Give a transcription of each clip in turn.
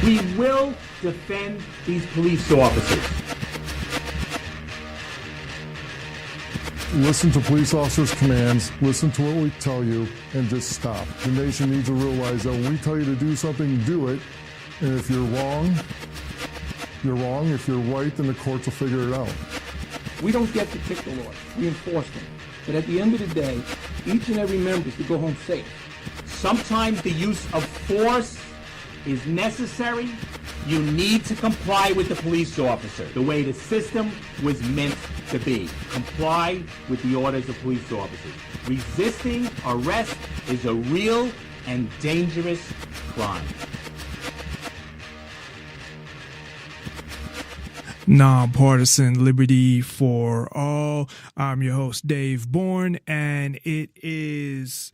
We will defend these police officers. Listen to police officers' commands, listen to what we tell you, and just stop. The nation needs to realize that when we tell you to do something, do it. And if you're wrong, you're wrong. If you're right, then the courts will figure it out. We don't get to pick the laws. We enforce them. But at the end of the day, each and every member is to go home safe. Sometimes the use of force is necessary. You need to comply with the police officer the way the system was meant to be. Comply with the orders of police officers. Resisting arrest is a real and dangerous crime. Nonpartisan Liberty for All. I'm your host, Dave Bourne, and it is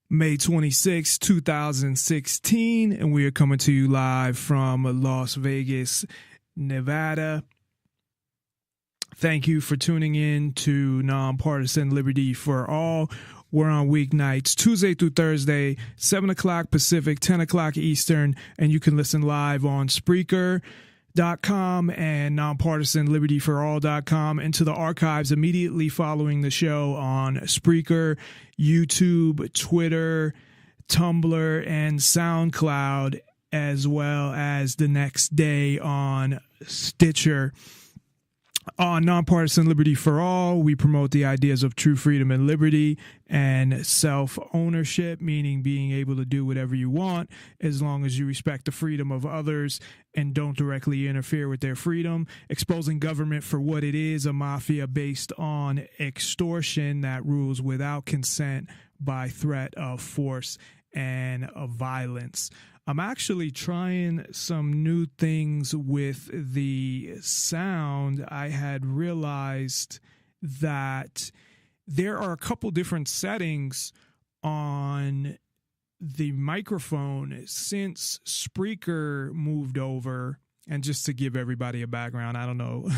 May 26, 2016, and we are coming to you live from Las Vegas, Nevada. Thank you for tuning in to Nonpartisan Liberty for All. We're on weeknights, Tuesday through Thursday, 7 o'clock Pacific, 10 o'clock Eastern, and you can listen live on Spreaker.com and nonpartisanlibertyforall.com, and to the archives immediately following the show on Spreaker, YouTube, Twitter, Tumblr, and SoundCloud, as well as the next day on Stitcher. On Nonpartisan Liberty for All, we promote the ideas of true freedom and liberty and self-ownership, meaning being able to do whatever you want as long as you respect the freedom of others and don't directly interfere with their freedom. Exposing government for what it is, a mafia based on extortion that rules without consent by threat of force and of violence. I'm actually trying some new things with the sound. I had realized that there are a couple different settings on the microphone since Spreaker moved over. And just to give everybody a background, I don't know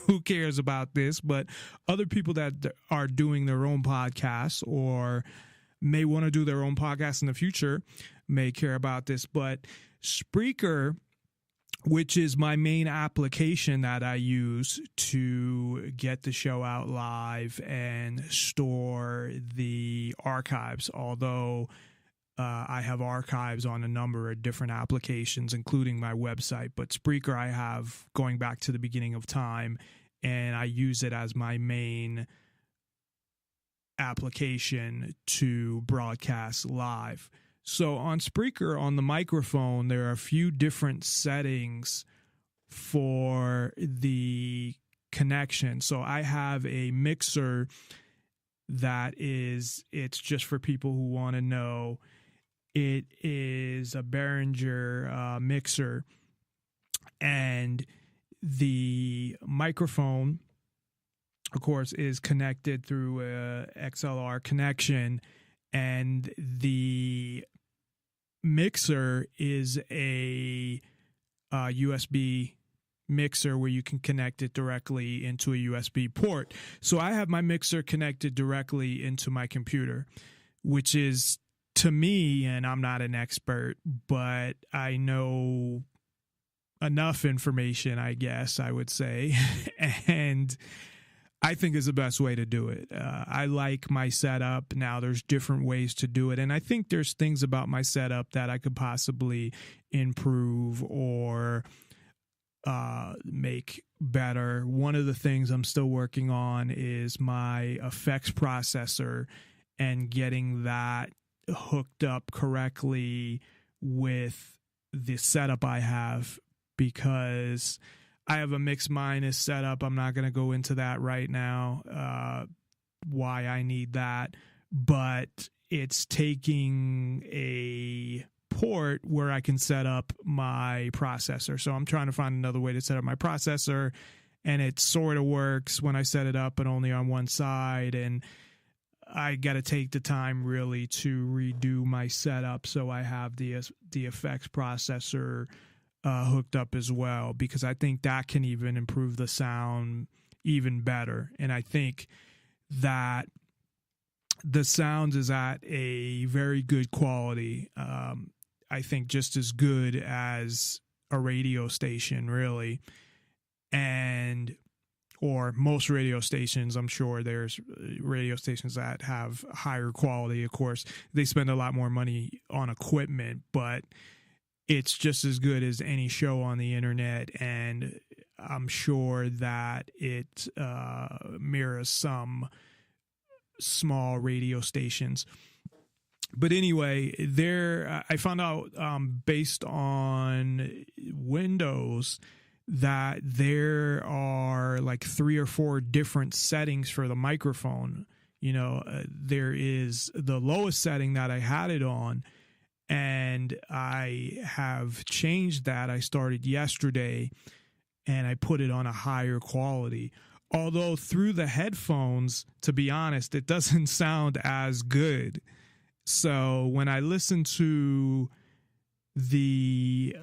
who cares about this, but other people that are doing their own podcasts or may want to do their own podcast in the future may care about this. But Spreaker, which is my main application that I use to get the show out live and store the archives, although I have archives on a number of different applications, including my website. But Spreaker I have going back to the beginning of time, and I use it as my main application to broadcast live. So on Spreaker, on the microphone, there are a few different settings for the connection. So I have a mixer that it's just for people who want to know. It is a Behringer mixer, and the microphone, of course, is connected through a XLR connection, and the mixer is a USB mixer where you can connect it directly into a USB port. So I have my mixer connected directly into my computer, which is, to me, and I'm not an expert, but I know enough information, I guess I would say, and I think is the best way to do it. I like my setup. Now there's different ways to do it, and I think there's things about my setup that I could possibly improve or make better. One of the things I'm still working on is my effects processor and getting that hooked up correctly with the setup I have, because I have a mix minus setup. I'm not going to go into that right now, why I need that, but it's taking a port where I can set up my processor. So I'm trying to find another way to set up my processor, and it sort of works when I set it up, but only on one side. And I got to take the time really to redo my setup so I have the effects processor hooked up as well, because I think that can even improve the sound even better. And I think that the sound is at a very good quality. I think just as good as a radio station, really. And or most radio stations, I'm sure there's radio stations that have higher quality. Of course, they spend a lot more money on equipment, but it's just as good as any show on the internet. And I'm sure that it mirrors some small radio stations. But anyway, I found out based on Windows that there are like 3 or 4 different settings for the microphone. There is the lowest setting that I had it on, and I have changed that. I started yesterday, and I put it on a higher quality. Although through the headphones, to be honest, it doesn't sound as good. So when I listen to the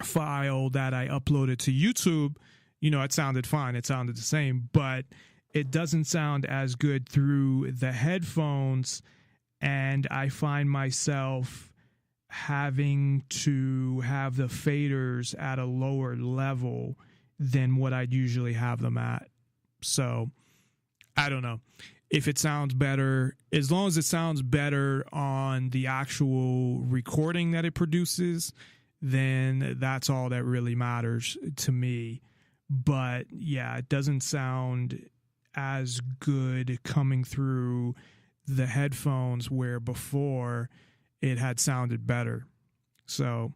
file that I uploaded to YouTube, it sounded fine. It sounded the same, but it doesn't sound as good through the headphones. And I find myself having to have the faders at a lower level than what I'd usually have them at. So I don't know if it sounds better. As long as it sounds better on the actual recording that it produces, then that's all that really matters to me. But yeah, it doesn't sound as good coming through the headphones, where before it had sounded better. So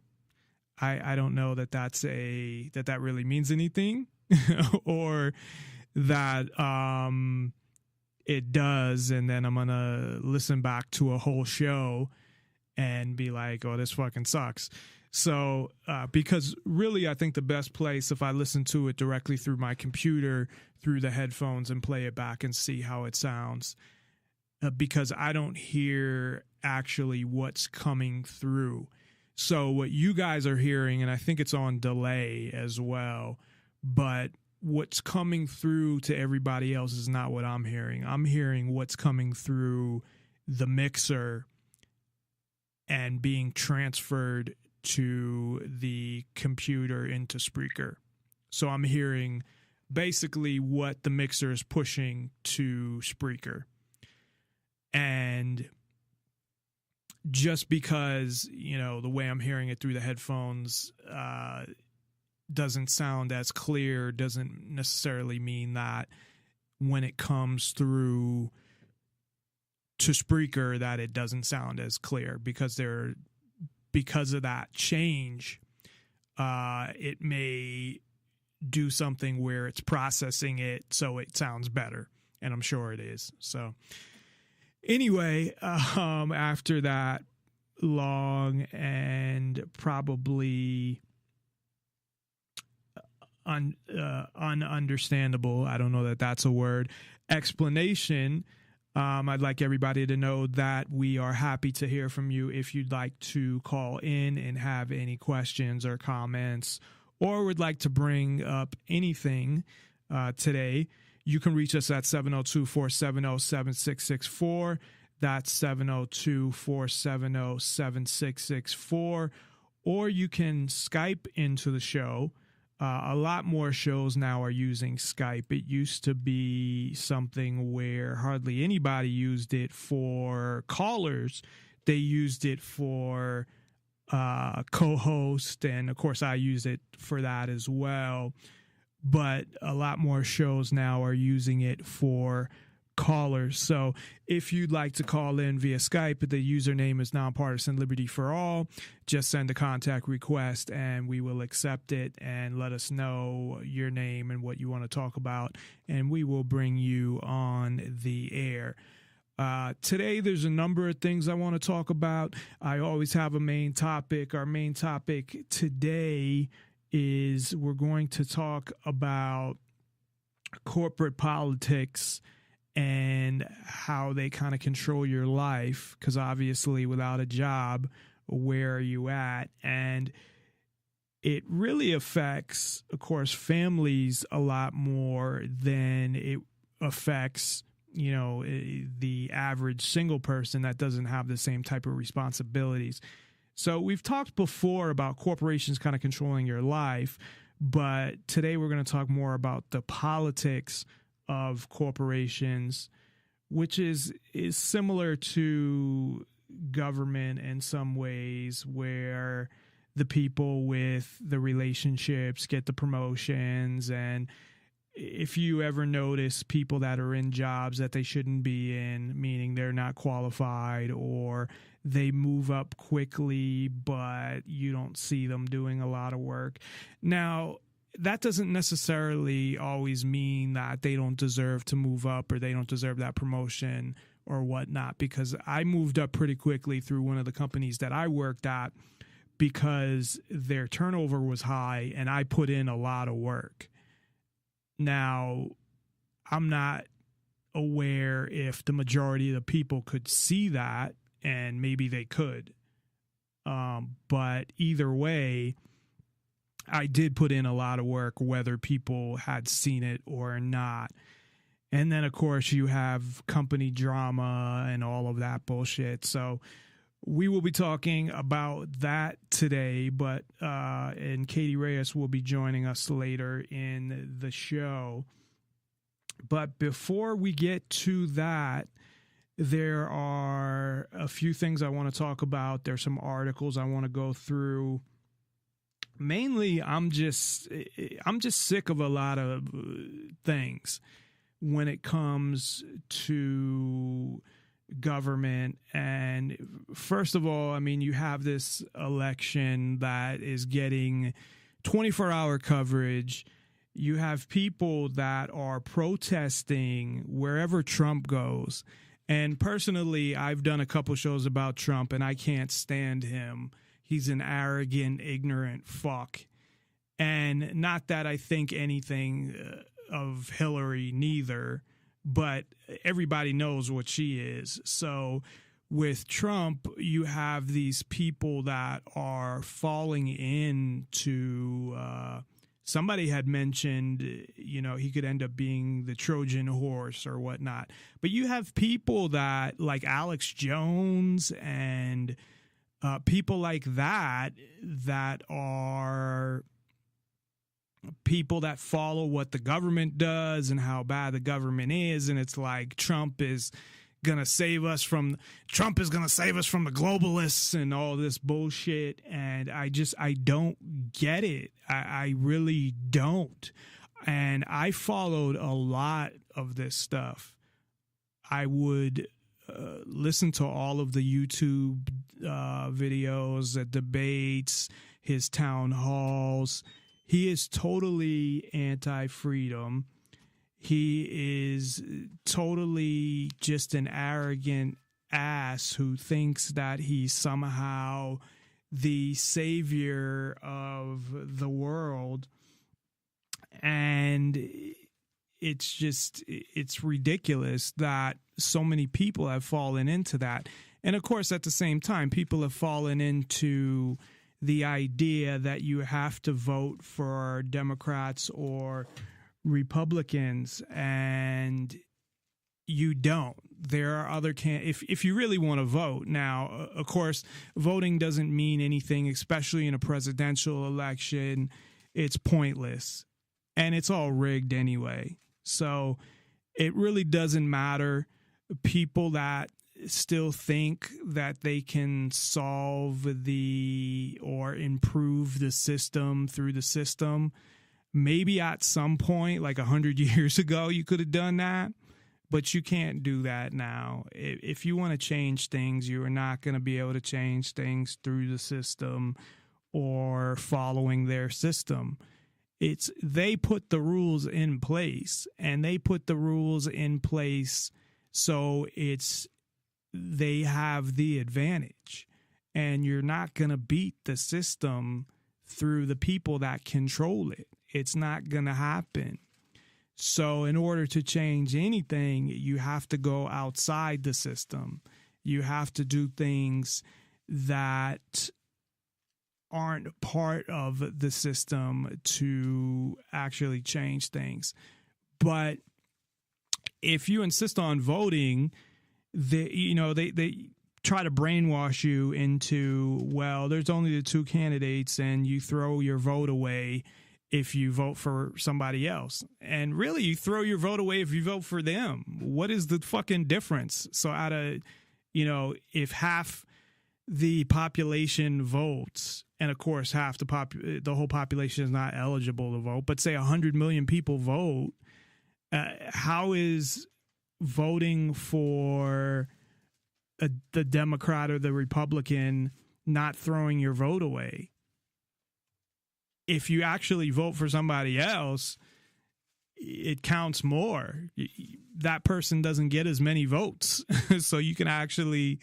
I don't know that really means anything or that it does, and then I'm gonna listen back to a whole show and be like, oh, this fucking sucks. So because really I think the best place, if I listen to it directly through my computer through the headphones and play it back and see how it sounds, because I don't hear actually what's coming through. So what you guys are hearing, and I think it's on delay as well, but what's coming through to everybody else is not what I'm hearing. I'm hearing what's coming through the mixer and being transferred to the computer into Spreaker. So I'm hearing basically what the mixer is pushing to Spreaker. And just because, the way I'm hearing it through the headphones doesn't sound as clear, doesn't necessarily mean that when it comes through to Spreaker that it doesn't sound as clear, because of that change, it may do something where it's processing it so it sounds better, and I'm sure it is. So anyway, after that long and probably ununderstandable, I don't know that that's a word, explanation, I'd like everybody to know that we are happy to hear from you. If you'd like to call in and have any questions or comments, or would like to bring up anything today, you can reach us at 702-470-7664. That's 702-470-7664. Or you can Skype into the show. A lot more shows now are using Skype. It used to be something where hardly anybody used it for callers. They used it for co-host, and of course I use it for that as well. But a lot more shows now are using it for callers. So if you'd like to call in via Skype, the username is Nonpartisan Liberty for All. Just send a contact request and we will accept it, and let us know your name and what you want to talk about, and we will bring you on the air. Today, there's a number of things I want to talk about. I always have a main topic. Our main topic today is we're going to talk about corporate politics and how they kind of control your life, because obviously without a job, where are you at? And it really affects, of course, families a lot more than it affects, the average single person that doesn't have the same type of responsibilities. So we've talked before about corporations kind of controlling your life, but today we're going to talk more about the politics of corporations, which is similar to government in some ways, where the people with the relationships get the promotions. And if you ever notice people that are in jobs that they shouldn't be in, meaning they're not qualified, or they move up quickly, but you don't see them doing a lot of work. Now, that doesn't necessarily always mean that they don't deserve to move up or they don't deserve that promotion or whatnot, because I moved up pretty quickly through one of the companies that I worked at because their turnover was high and I put in a lot of work. Now, I'm not aware if the majority of the people could see that, and maybe they could. But either way, I did put in a lot of work, whether people had seen it or not. And then, of course, you have company drama and all of that bullshit. So we will be talking about that today, and Katy Reyes will be joining us later in the show. But before we get to that, there are a few things I want to talk about. There's some articles I want to go through. Mainly, I'm just sick of a lot of things when it comes to government. And first of all, I mean, you have this election that is getting 24-hour coverage. You have people that are protesting wherever Trump goes. And personally, I've done a couple shows about Trump, and I can't stand him. He's an arrogant, ignorant fuck. And not that I think anything of Hillary neither, but everybody knows what she is. So with Trump, you have these people that are falling into somebody had mentioned, he could end up being the Trojan horse or whatnot. But you have people that, like Alex Jones and people like that are people that follow what the government does and how bad the government is. And it's like Trump is going to save us from the globalists and all this bullshit. And I don't get it. I really don't. And I followed a lot of this stuff. I would listen to all of the YouTube videos, the debates, his town halls. He is totally anti-freedom. He is totally just an arrogant ass who thinks that he's somehow the savior of the world. And it's ridiculous that so many people have fallen into that. And of course, at the same time, people have fallen into the idea that you have to vote for Democrats or Republicans, and you don't. There are other if you really want to vote. Now, of course, voting doesn't mean anything, especially in a presidential election. It's pointless, and it's all rigged anyway. So it really doesn't matter. People that still think that they can solve or improve the system through the system. Maybe at some point, like 100 years ago, you could have done that, but you can't do that now. If you want to change things, you are not going to be able to change things through the system or following their system. They put the rules in place, and they put the rules in place so they have the advantage, and you're not going to beat the system through the people that control it. It's not going to happen. So in order to change anything, you have to go outside the system. You have to do things that aren't part of the system to actually change things. But if you insist on voting, try to brainwash you into, well, there's only the two candidates and you throw your vote away if you vote for somebody else. And really, you throw your vote away if you vote for them. What is the fucking difference? So out of, if half the population votes, and of course half the whole population is not eligible to vote, but say 100 million people vote, how is voting for the Democrat or the Republican not throwing your vote away? If you actually vote for somebody else, it counts more. That person doesn't get as many votes. So you can actually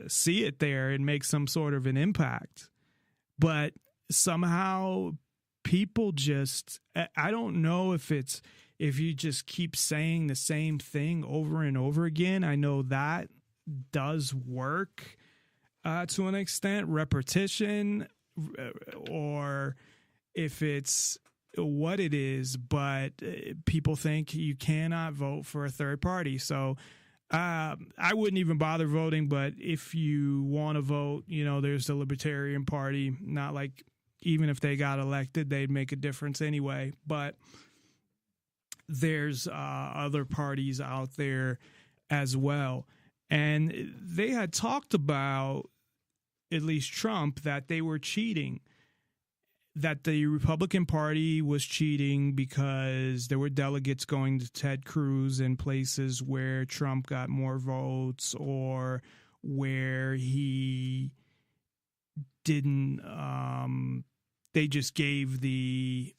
see it there and make some sort of an impact. But somehow people just, I don't know if you just keep saying the same thing over and over again. I know that does work to an extent, repetition, or if it's what it is, but people think you cannot vote for a third party. So I wouldn't even bother voting, but if you want to vote, there's the Libertarian Party. Not like even if they got elected, they'd make a difference anyway. But there's other parties out there as well. And they had talked about, at least Trump, that they were cheating, that the Republican Party was cheating because there were delegates going to Ted Cruz in places where Trump got more votes, or where he didn't, they just gave the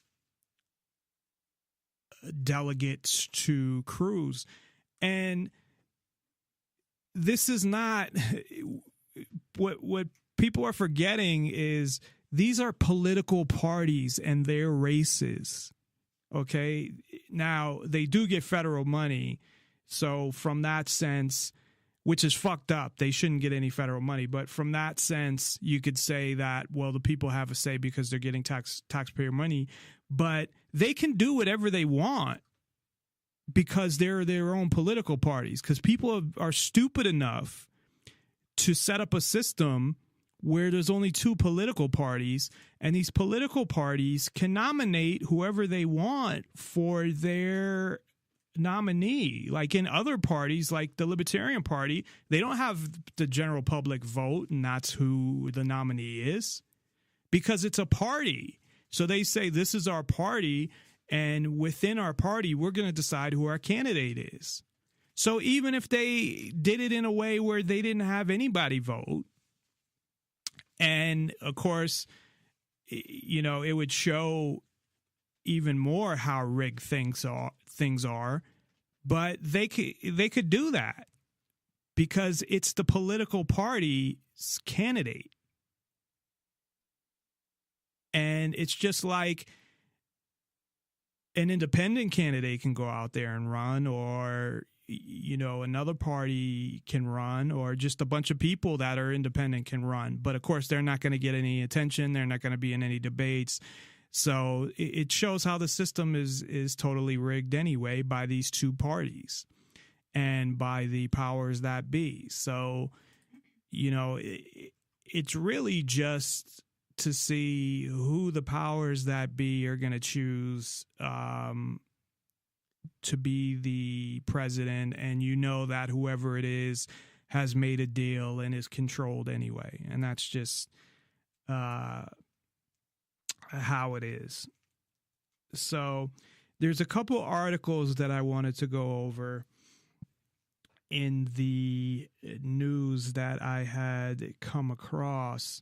delegates to Cruz. And this is not what people are forgetting is these are political parties and their races. Okay. Now they do get federal money. So from that sense, which is fucked up, they shouldn't get any federal money. But from that sense, you could say that, well, the people have a say because they're getting taxpayer money, but they can do whatever they want because they're their own political parties. Because people are stupid enough to set up a system where there's only two political parties, and these political parties can nominate whoever they want for their nominee. Like in other parties, like the Libertarian Party, they don't have the general public vote, and that's who the nominee is, because it's a party. So they say, this is our party, and within our party, we're going to decide who our candidate is. So even if they did it in a way where they didn't have anybody vote, and of course, it would show even more how rigged things are, but they could do that because it's the political party's candidate. And it's just like an independent candidate can go out there and run, or another party can run, or just a bunch of people that are independent can run. But of course, they're not going to get any attention. They're not going to be in any debates. So it shows how the system is totally rigged anyway by these two parties and by the powers that be. So, it's really just to see who the powers that be are going to choose to be the president, and that whoever it is has made a deal and is controlled anyway. And that's just how it is. So there's a couple articles that I wanted to go over in the news that I had come across.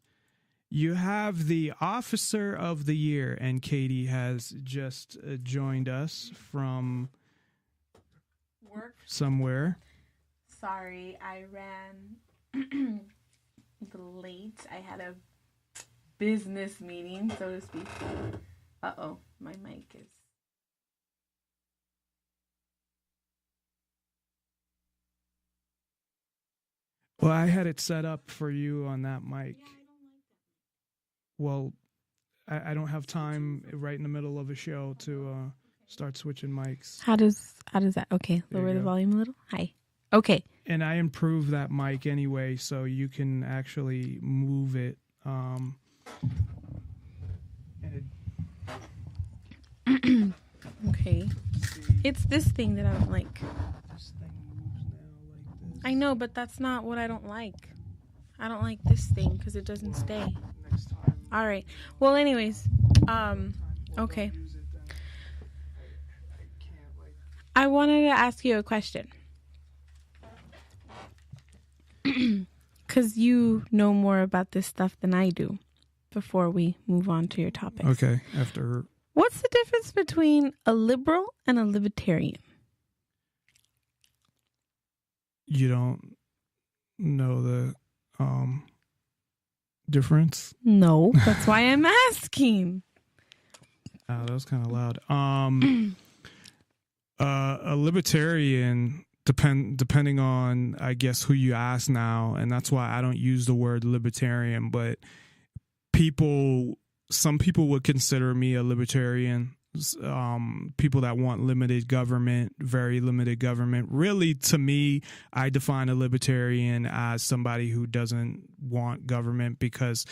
You have the Officer of the Year, and Katy has just joined us from work somewhere. Sorry, I ran late. I had a business meeting, so to speak. Uh-oh, my mic is... Well, I had it set up for you on that mic. Yeah, I don't like that. Well, I don't have time right in the middle of a show to start switching mics. How does that? Okay, There you lower the go. volume a little. Hi. Okay. And I improved that mic anyway, so you can actually move it. Okay. It's this thing that I don't like. This thing moves now like this. I know, but that's not what I don't like. I don't like this thing because it doesn't stay. Next time. All right. Well, anyways, okay. Use it then. I can't like. I wanted to ask you a question. Because you know more about this stuff than I do before we move on to your topic. Okay, after. What's the difference between a liberal and a libertarian? You don't know the difference? No, that's why I'm asking. Oh, that was kind of loud. A libertarian, depending on, I guess, who you ask now, and that's why I don't use the word libertarian, but some people would consider me a libertarian. People that want limited government, very limited government. Really, to me, I define a libertarian as somebody who doesn't want government, because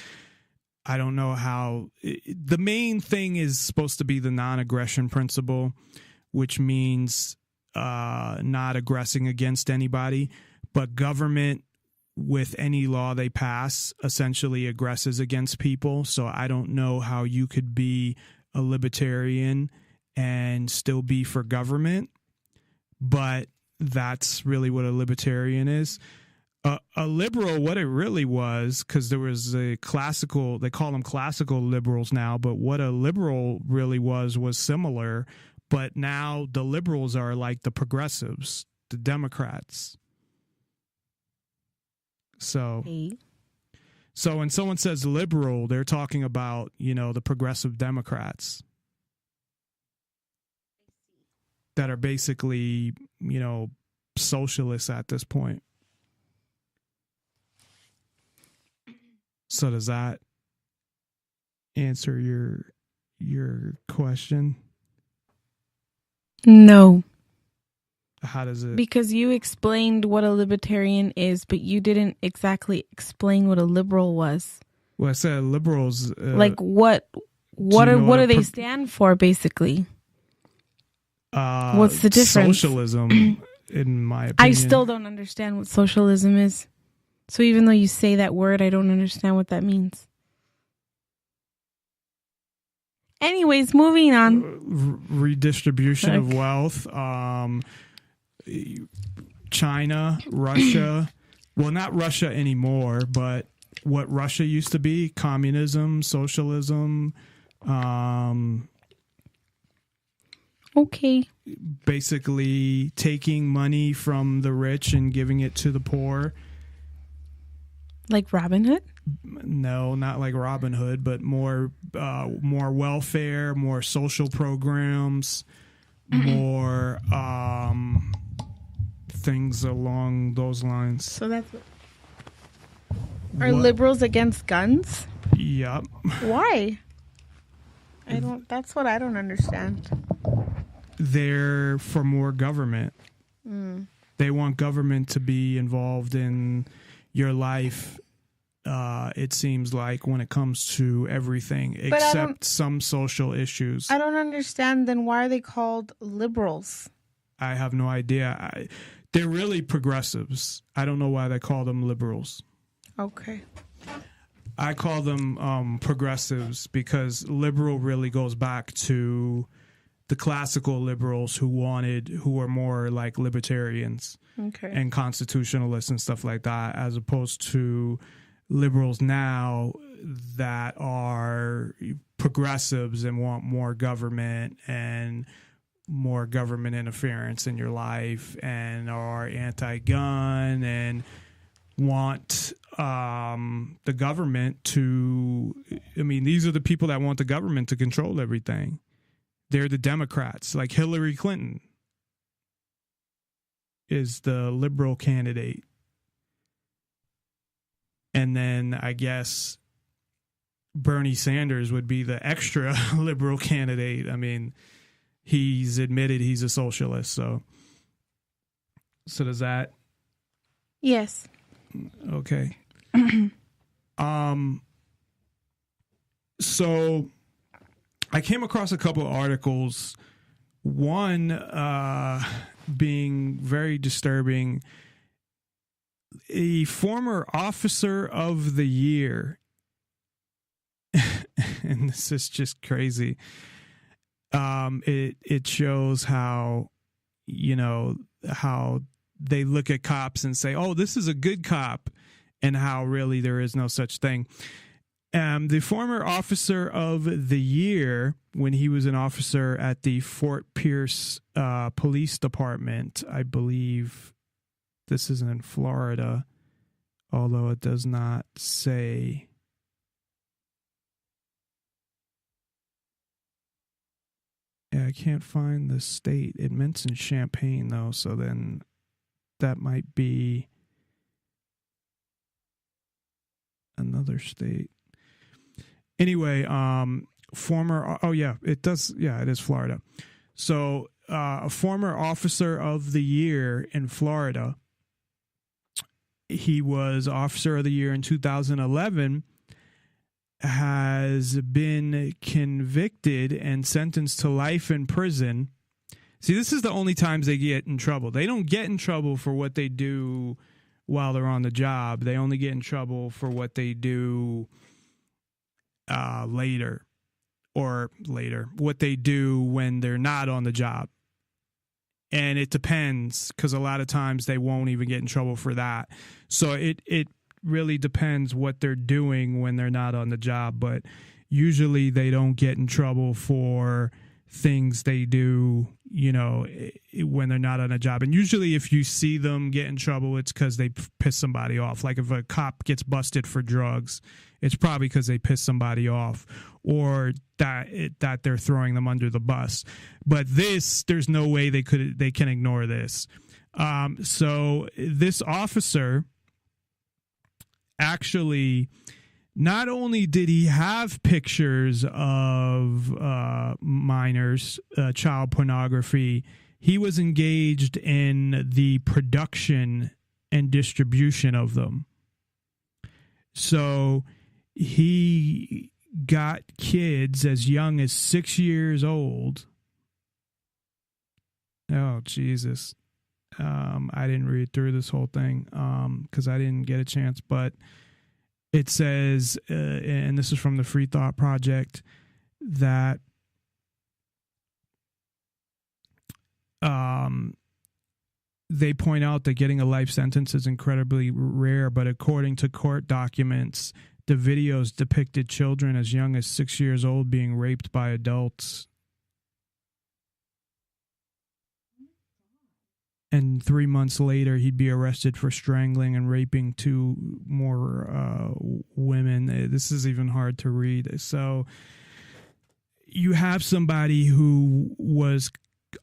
I don't know how. The main thing is supposed to be the non-aggression principle, which means not aggressing against anybody, but government, with any law they pass, essentially aggresses against people. So I don't know how you could be a libertarian and still be for government, but that's really what a libertarian is. A liberal, what it really was, because there was a classical, they call them classical liberals now, but what a liberal really was similar, but now the liberals are like the progressives, the Democrats. So when someone says liberal, they're talking about, the progressive Democrats that are basically, socialists at this point. So does that answer your question? No. How does it? Because you explained what a libertarian is, but you didn't exactly explain what a liberal was. Well, I said liberals. Like what do they stand for, basically? What's the difference? Socialism, in my opinion. I still don't understand what socialism is. So even though you say that word, I don't understand what that means. Anyways, moving on. Redistribution of wealth. China, Russia. Well, not Russia anymore, but what Russia used to be: communism, socialism. Okay. Basically, taking money from the rich and giving it to the poor. Like Robin Hood? No, not like Robin Hood, but more welfare, more social programs, more things along those lines. So that's Are liberals against guns? Yep. Why? That's what I don't understand. They're for more government. They want government to be involved in your life, it seems like, when it comes to everything except some social issues. I don't understand. Then why are they called liberals? I have no idea. They're really progressives. I don't know why they call them liberals. Okay. I call them progressives because liberal really goes back to the classical liberals who were more like libertarians. Okay. And constitutionalists and stuff like that, as opposed to liberals now that are progressives and want more government and more government interference in your life, and are anti-gun and want the government to, these are the people that want the government to control everything. They're the Democrats, like Hillary Clinton is the liberal candidate. And then I guess Bernie Sanders would be the extra liberal candidate. He's admitted he's a socialist. So does that Yes. Okay. So I came across a couple of articles, one being very disturbing. A former officer of the year, and this is just crazy. It shows how, how they look at cops and say, oh, this is a good cop, and how really there is no such thing. The former officer of the year, when he was an officer at the Fort Pierce Police Department, I believe this is in Florida, although it does not say. Yeah, I can't find the state. It mentions Champaign, though, so then that might be another state. Anyway, it is Florida. So a former officer of the year in Florida, he was officer of the year in 2011, has been convicted and sentenced to life in prison. See, this is the only times they get in trouble. They don't get in trouble for what they do while they're on the job. They only get in trouble for what they do later, what they do when they're not on the job. And it depends, because a lot of times they won't even get in trouble for that. So it really depends what they're doing when they're not on the job. But usually they don't get in trouble for things they do, when they're not on a job. And usually if you see them get in trouble, it's because they piss somebody off. Like if a cop gets busted for drugs, it's probably because they pissed somebody off, or that they're throwing them under the bus. But there's no way they can ignore this. So this officer actually, not only did he have pictures of minors, child pornography, he was engaged in the production and distribution of them. So he got kids as young as 6 years old. Oh, Jesus. I didn't read through this whole thing because I didn't get a chance, but it says, and this is from the Free Thought Project, that they point out that getting a life sentence is incredibly rare, but according to court documents, the videos depicted children as young as 6 years old being raped by adults. And 3 months later, he'd be arrested for strangling and raping 2 more women. This is even hard to read. So you have somebody who was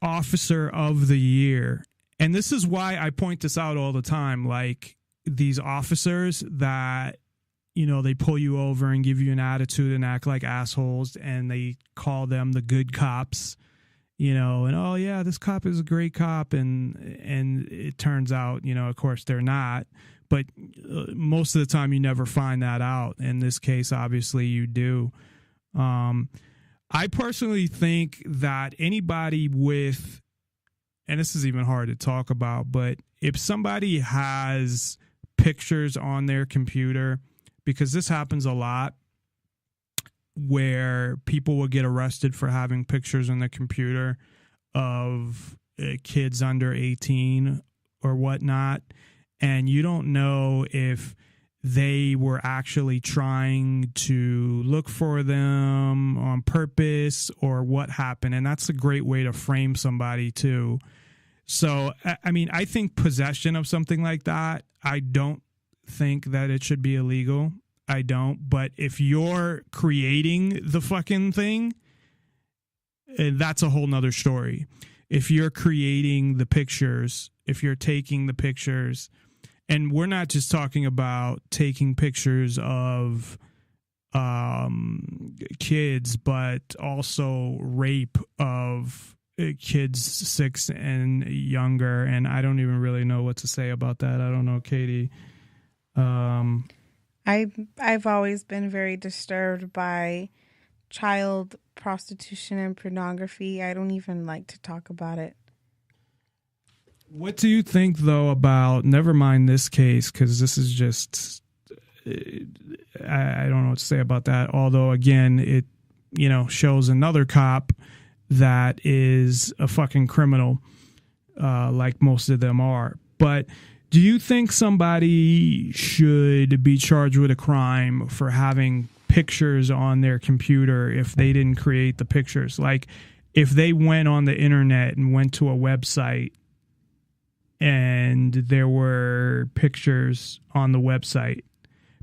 officer of the year. And this is why I point this out all the time. Like these officers that, they pull you over and give you an attitude and act like assholes, and they call them the good cops. And oh yeah, this cop is a great cop, and it turns out, of course they're not, but most of the time you never find that out. In this case, obviously you do. I personally think that anybody with, and this is even hard to talk about, but if somebody has pictures on their computer, because this happens a lot, where people will get arrested for having pictures on the computer of kids under 18 or whatnot, and you don't know if they were actually trying to look for them on purpose or what happened. And that's a great way to frame somebody too. So, I mean, I think possession of something like that, I don't think that it should be illegal. I don't. But if you're creating the fucking thing, that's a whole nother story. If you're creating the pictures, if you're taking the pictures, and we're not just talking about taking pictures of kids, but also rape of kids 6 and younger, and I don't even really know what to say about that. I don't know, Katie. I've always been very disturbed by child prostitution and pornography. I don't even like to talk about it. What do you think, though, about, never mind this case, because this is just, I don't know what to say about that. Although, again, it, shows another cop that is a fucking criminal, like most of them are. But do you think somebody should be charged with a crime for having pictures on their computer if they didn't create the pictures? Like, if they went on the internet and went to a website and there were pictures on the website.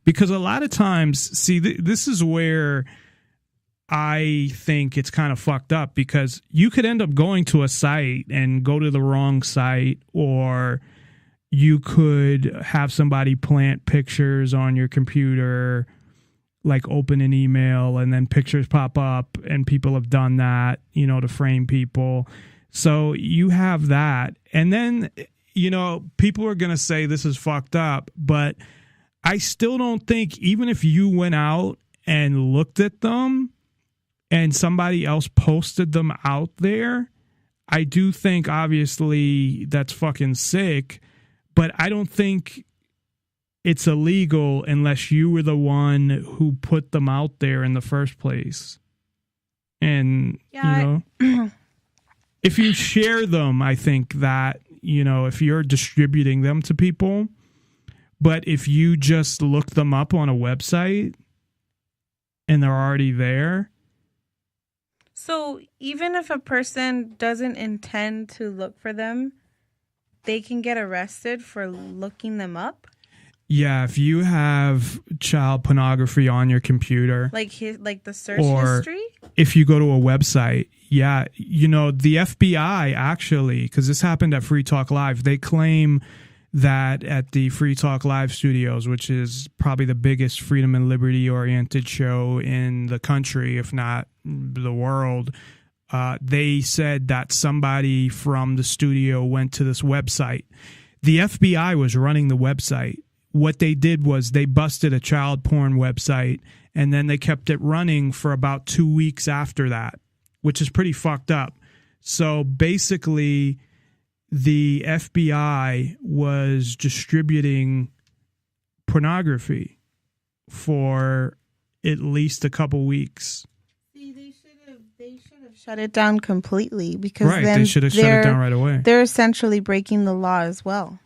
Because a lot of times, see, this is where I think it's kind of fucked up, because you could end up going to a site and go to the wrong site, or you could have somebody plant pictures on your computer, like open an email and then pictures pop up, and people have done that, to frame people. So you have that. And then, people are going to say this is fucked up, but I still don't think, even if you went out and looked at them and somebody else posted them out there, I do think obviously that's fucking sick, but I don't think it's illegal unless you were the one who put them out there in the first place. And, if you share them, I think that, if you're distributing them to people, but if you just look them up on a website and they're already there. So even if a person doesn't intend to look for them, they can get arrested for looking them up? Yeah, if you have child pornography on your computer, like the search history, if you go to a website, yeah, the FBI actually, because this happened at Free Talk Live, they claim that at the Free Talk Live studios, which is probably the biggest freedom and liberty oriented show in the country, if not the world, they said that somebody from the studio went to this website. The FBI was running the website. What they did was they busted a child porn website, and then they kept it running for about 2 weeks after that, which is pretty fucked up. So basically, the FBI was distributing pornography for at least a couple weeks. See, they should have shut it down completely, because right, then they should have shut it down right away. They're essentially breaking the law as well.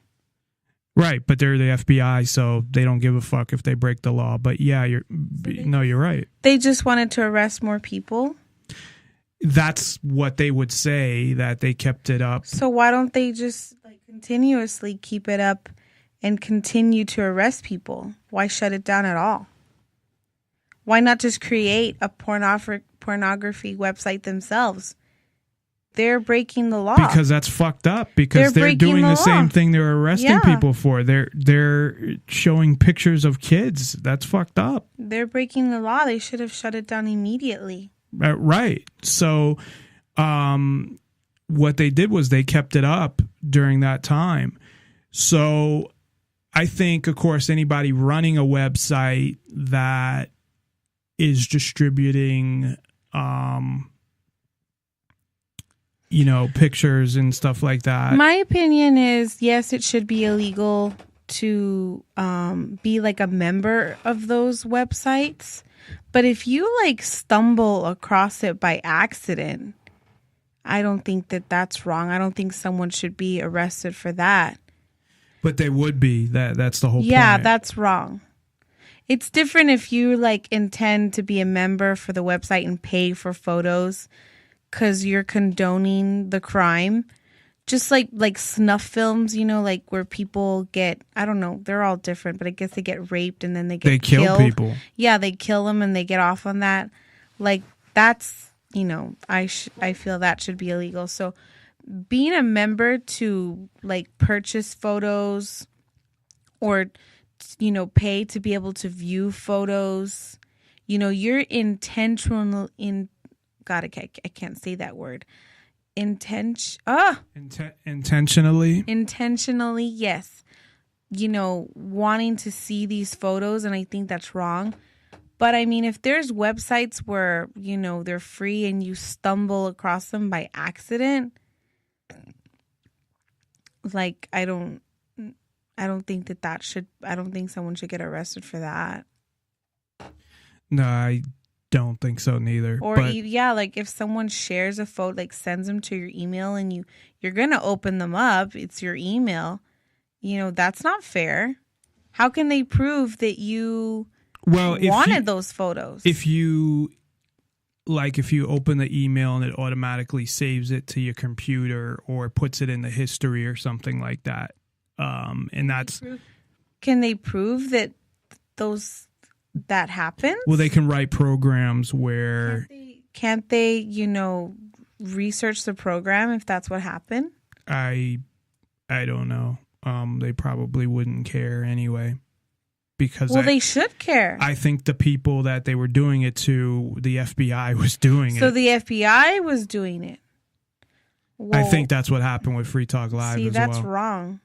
Right, but they're the FBI, so they don't give a fuck if they break the law. But yeah, you're right. They just wanted to arrest more people. That's what they would say, that they kept it up. So why don't they just continuously keep it up and continue to arrest people? Why shut it down at all? Why not just create a pornography website themselves? They're breaking the law. Because that's fucked up. Because they're doing the same thing they're arresting people for. They're showing pictures of kids. That's fucked up. They're breaking the law. They should have shut it down immediately. Right. So what they did was they kept it up during that time. So I think, of course, anybody running a website that is distributing pictures and stuff like that. My opinion is, yes, it should be illegal to be like a member of those websites. But if you stumble across it by accident, I don't think that that's wrong. I don't think someone should be arrested for that. But they would be. That's the whole point. Yeah, that's wrong. It's different if you intend to be a member for the website and pay for photos because you're condoning the crime. Just like snuff films, where people get, I don't know, they're all different, but I guess they get raped and then they get killed. Kill people. Yeah, they kill them and they get off on that. That's, I feel that should be illegal. So being a member to purchase photos or, pay to be able to view photos, you're intentional in, God, I can't say that word. intentionally, yes, wanting to see these photos, and I think that's wrong. But I mean, if there's websites where, they're free and you stumble across them by accident, like, I don't think I don't think someone should get arrested for that. No, I don't think so neither. Or like if someone shares a photo, like sends them to your email and you're going to open them up, it's your email, that's not fair. How can they prove that you wanted those photos? If you open the email and it automatically saves it to your computer or puts it in the history or something like that. And that's... Can they prove that that happens? Well, they can write programs where... Can't they, research the program if that's what happened? I don't know. They probably wouldn't care anyway. Because they should care. I think the people that they were doing it to, the FBI was doing it. So the FBI was doing it. I think that's what happened with Free Talk Live as well. See, that's wrong.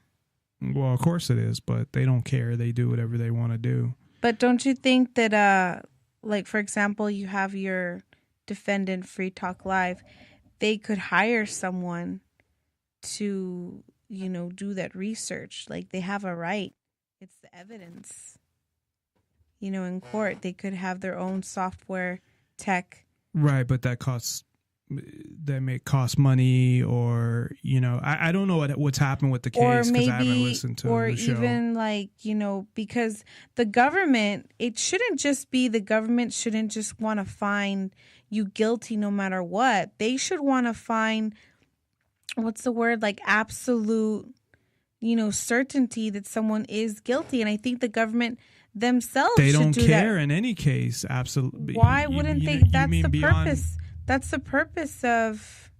Well, of course it is, but they don't care. They do whatever they want to do. But don't you think that, like, for example, you have your defendant, Free Talk Live, they could hire someone to, do that research. Like, they have a right. It's the evidence. In court, they could have their own software tech. Right, but that may cost money, or I don't know what's happened with the case because I haven't listened to the show. Or even like because the government, it shouldn't just be the government shouldn't just want to find you guilty no matter what. They should want to find like absolute certainty that someone is guilty, and I think the government themselves they don't should do care that. In any case. Absolutely. Why wouldn't they? That's the purpose. That's the purpose of...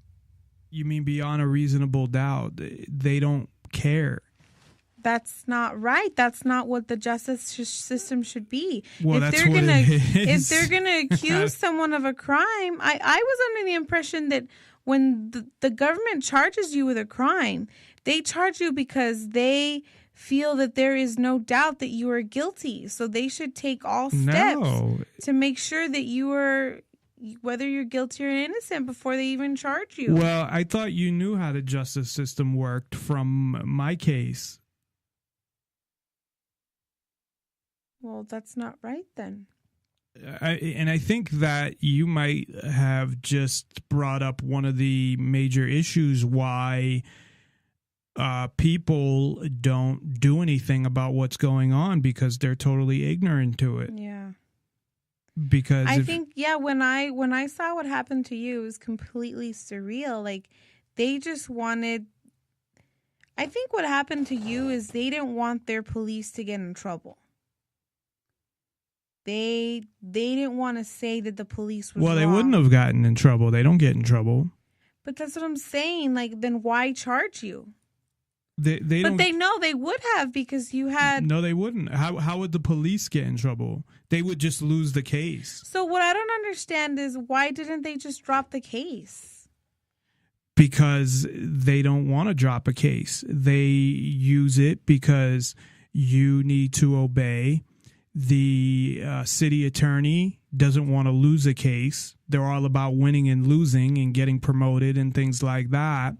You mean beyond a reasonable doubt? They don't care. That's not right. That's not what the justice system should be. Well, that's what it is. If they're going to accuse someone of a crime... I was under the impression that when the government charges you with a crime, they charge you because they feel that there is no doubt that you are guilty. So they should take all steps to make sure that you are... whether you're guilty or innocent before they even charge you. Well, I thought you knew how the justice system worked from my case. Well, that's not right then. I think that you might have just brought up one of the major issues why people don't do anything about what's going on because they're totally ignorant to it. Yeah. Because I think when I saw what happened to you, it was completely surreal. Like they just wanted. I think what happened to you is they didn't want their police to get in trouble. They didn't want to say that the police was wrong. They wouldn't have gotten in trouble. They don't get in trouble. But that's what I'm saying. Like, then why charge you? They know they would have because you had... No, they wouldn't. How would the police get in trouble? They would just lose the case. So what I don't understand is why didn't they just drop the case? Because they don't want to drop a case. They use it because you need to obey. The city attorney doesn't want to lose a case. They're all about winning and losing and getting promoted and things like that.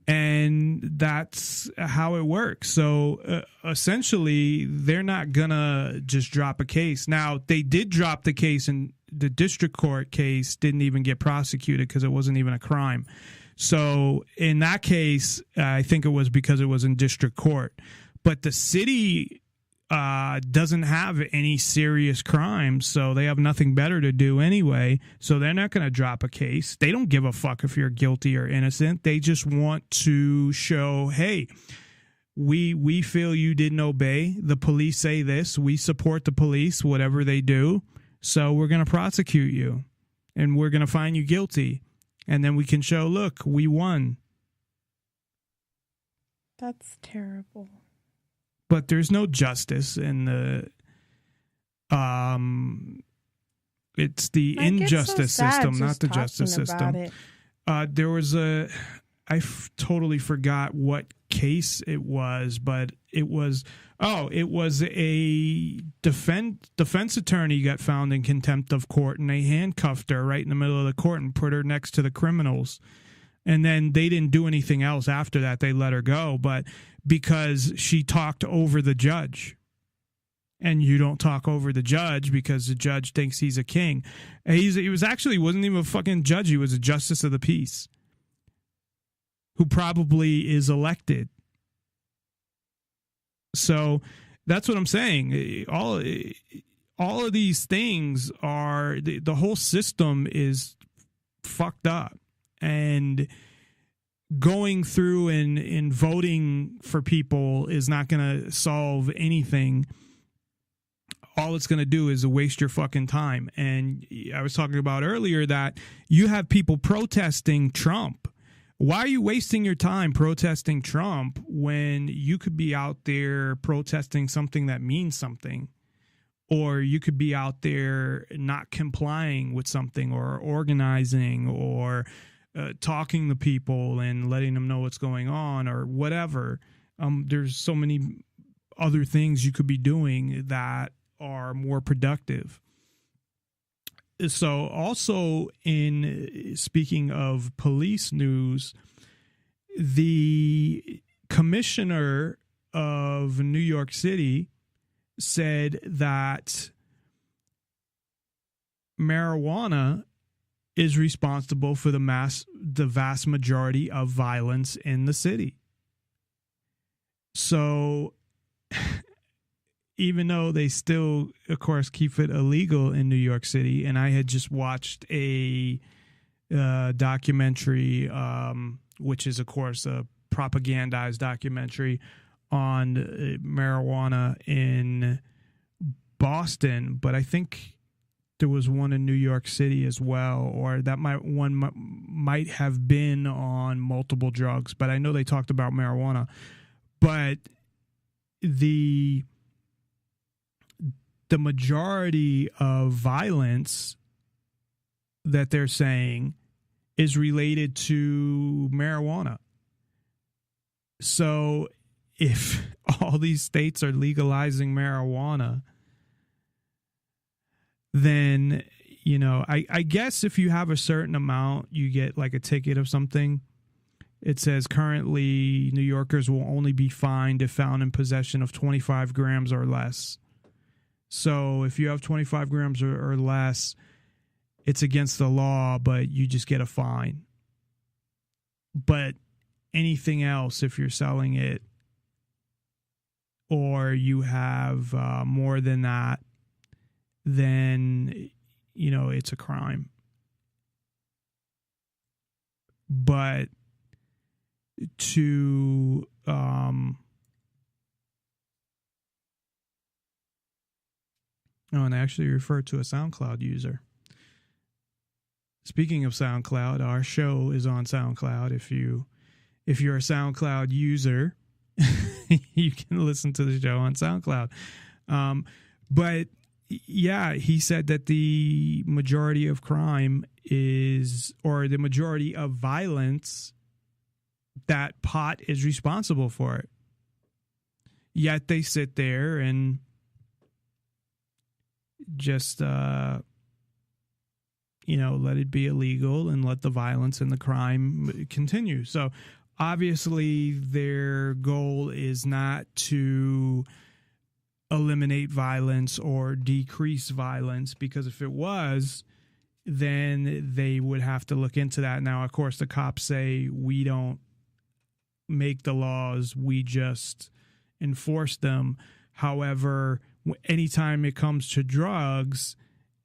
And that's how it works. So essentially, they're not going to just drop a case. Now, they did drop the case, and the district court case didn't even get prosecuted because it wasn't even a crime. So in that case, I think it was because it was in district court. But the city doesn't have any serious crimes, so they have nothing better to do anyway. So they're not going to drop a case. They don't give a fuck if you're guilty or innocent. They just want to show, hey, we feel you didn't obey. The police say this. We support the police, whatever they do. So we're going to prosecute you, and we're going to find you guilty. And then we can show, look, we won. That's terrible. But there's no justice in the it's the injustice system, not the justice system. There was totally forgot what case it was, but it was a defense attorney got found in contempt of court, and they handcuffed her right in the middle of the court and put her next to the criminals. And then they didn't do anything else after that. They let her go, but because she talked over the judge. And you don't talk over the judge because the judge thinks he's a king. He wasn't even a fucking judge. He was a justice of the peace who probably is elected. So that's what I'm saying. All of these things are, the whole system is fucked up. And going through and voting for people is not going to solve anything. All it's going to do is waste your fucking time. And I was talking about earlier that you have people protesting Trump. Why are you wasting your time protesting Trump when you could be out there protesting something that means something? Or you could be out there not complying with something, or organizing, or talking to people and letting them know what's going on, or whatever. There's so many other things you could be doing that are more productive. So also, in speaking of police news, the commissioner of New York City said that marijuana is responsible for the vast majority of violence in the city. So even though they still, of course, keep it illegal in New York City, and I had just watched a documentary, which is, of course, a propagandized documentary on marijuana in Boston, but I think there was one in New York City as well, or that might have been on multiple drugs, but I know they talked about marijuana. But the majority of violence that they're saying is related to marijuana. So if all these states are legalizing marijuana, then, I guess if you have a certain amount, you get like a ticket of something. It says currently New Yorkers will only be fined if found in possession of 25 grams or less. So if you have 25 grams or less, it's against the law, but you just get a fine. But anything else, if you're selling it or you have more than that, then, it's a crime. But to and I actually referred to a SoundCloud user. Speaking of SoundCloud, our show is on SoundCloud. If you're a SoundCloud user, you can listen to the show on SoundCloud. But yeah, he said that the majority of crime or the majority of violence, that pot is responsible for it. Yet they sit there and just, let it be illegal and let the violence and the crime continue. So obviously their goal is not to eliminate violence or decrease violence, because if it was, then they would have to look into that. Now, of course, the cops say we don't make the laws, we just enforce them. However, anytime it comes to drugs,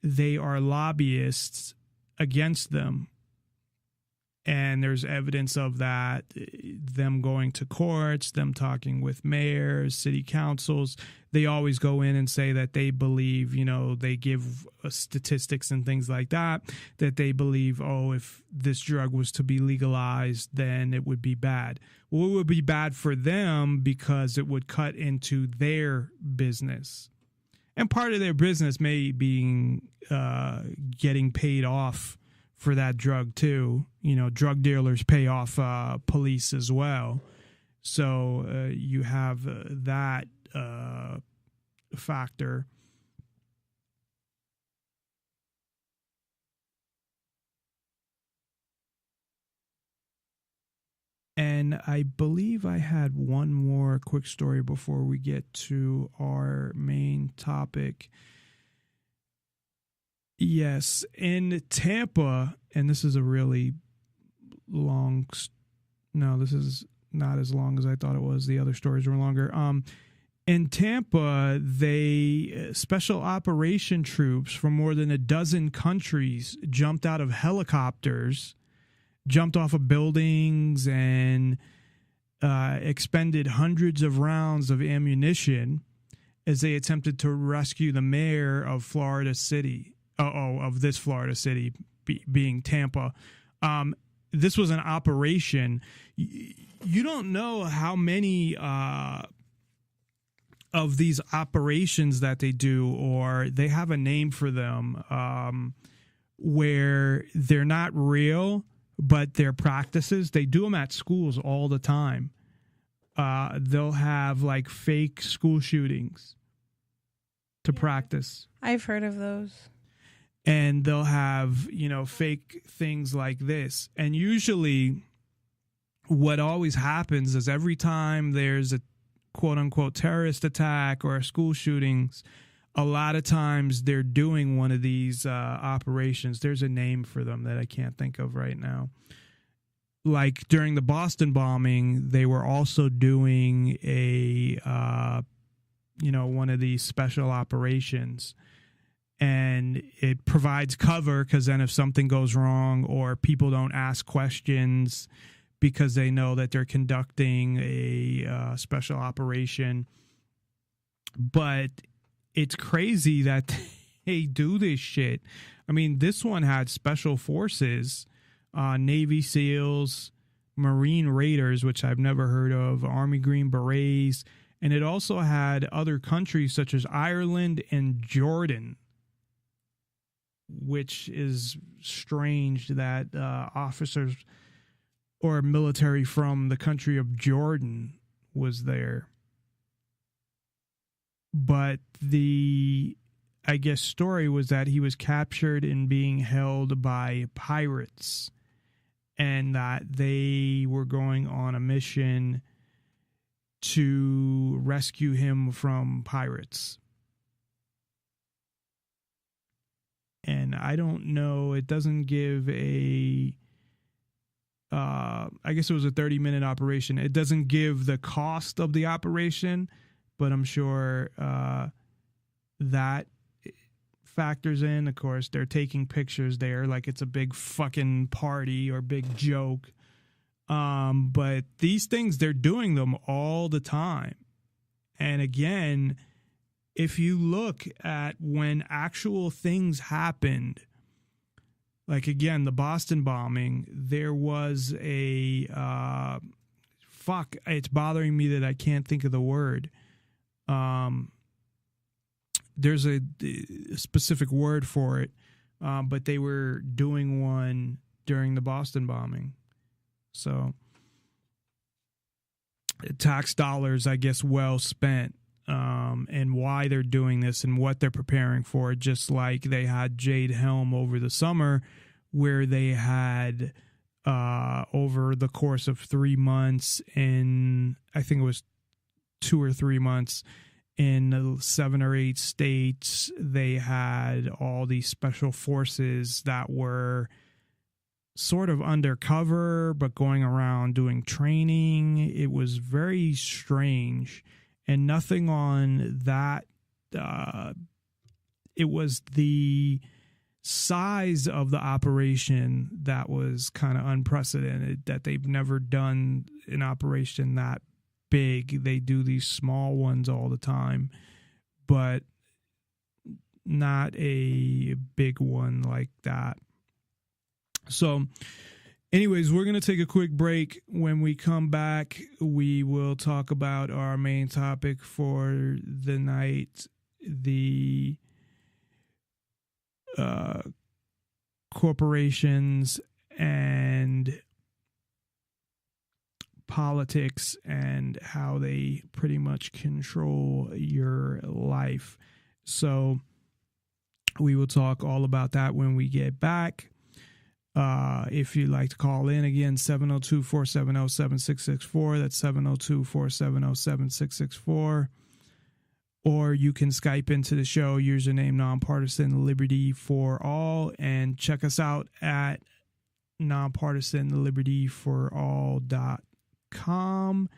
they are lobbyists against them. And there's evidence of that, them going to courts, them talking with mayors, city councils. They always go in and say that they believe, they give statistics and things like that they believe, if this drug was to be legalized, then it would be bad. Well, it would be bad for them because it would cut into their business. And part of their business may be getting paid off for that drug too. You know, drug dealers pay off police as well. So you have that factor. And I believe I had one more quick story before we get to our main topic. Yes, in Tampa, and this is a really long, no, this is not as long as I thought it was. The other stories were longer. In Tampa, special operation troops from more than a dozen countries jumped out of helicopters, jumped off of buildings, and expended hundreds of rounds of ammunition as they attempted to rescue the mayor of Florida City. Of this Florida city being Tampa. This was an operation. You don't know how many of these operations that they do, or they have a name for them, where they're not real, but they're practices. They do them at schools all the time. They'll have like fake school shootings to practice. I've heard of those. And they'll have, fake things like this. And usually what always happens is every time there's a quote unquote terrorist attack or school shootings, a lot of times they're doing one of these operations. There's a name for them that I can't think of right now. Like during the Boston bombing, they were also doing one of these special operations. And it provides cover because then if something goes wrong or people don't ask questions because they know that they're conducting a special operation. But it's crazy that they do this shit. I mean, this one had special forces, Navy SEALs, Marine Raiders, which I've never heard of, Army Green Berets, and it also had other countries such as Ireland and Jordan, which is strange that officers or military from the country of Jordan was there. But the, story was that he was captured and being held by pirates, and that they were going on a mission to rescue him from pirates. And I don't know, it doesn't give I guess it was a 30-minute operation. It doesn't give the cost of the operation, but I'm sure that factors in. Of course, they're taking pictures there like it's a big fucking party or big joke. But these things, they're doing them all the time. And again, if you look at when actual things happened, like again, the Boston bombing, there was it's bothering me that I can't think of the word. There's a specific word for it, but they were doing one during the Boston bombing. So tax dollars, I guess, well spent. And why they're doing this and what they're preparing for, just like they had Jade Helm over the summer, where they had over the course of 3 months I think it was 2 or 3 months, in 7 or 8 states, they had all these special forces that were sort of undercover, but going around doing training. It was very strange. And nothing on that. It was the size of the operation that was kind of unprecedented, that they've never done an operation that big. They do these small ones all the time, but not a big one like that. So anyways, we're going to take a quick break. When we come back, we will talk about our main topic for the night, the corporations and politics and how they pretty much control your life. So we will talk all about that when we get back. If you'd like to call in, again, 702-470-7664. That's 702-470-7664. Or you can Skype into the show, username Nonpartisan Liberty for All, and check us out at nonpartisanlibertyforall.com.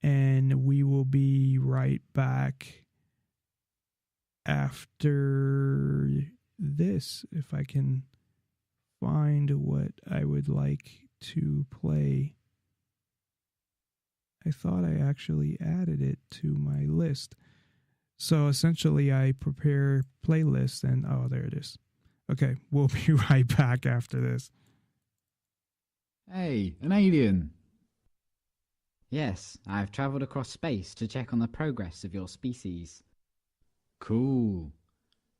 And we will be right back after this, if I can find what I would like to play. I thought I actually added it to my list. So essentially I prepare playlists and oh, there it is. Okay, we'll be right back after this. Hey, an alien! Yes, I've travelled across space to check on the progress of your species. Cool.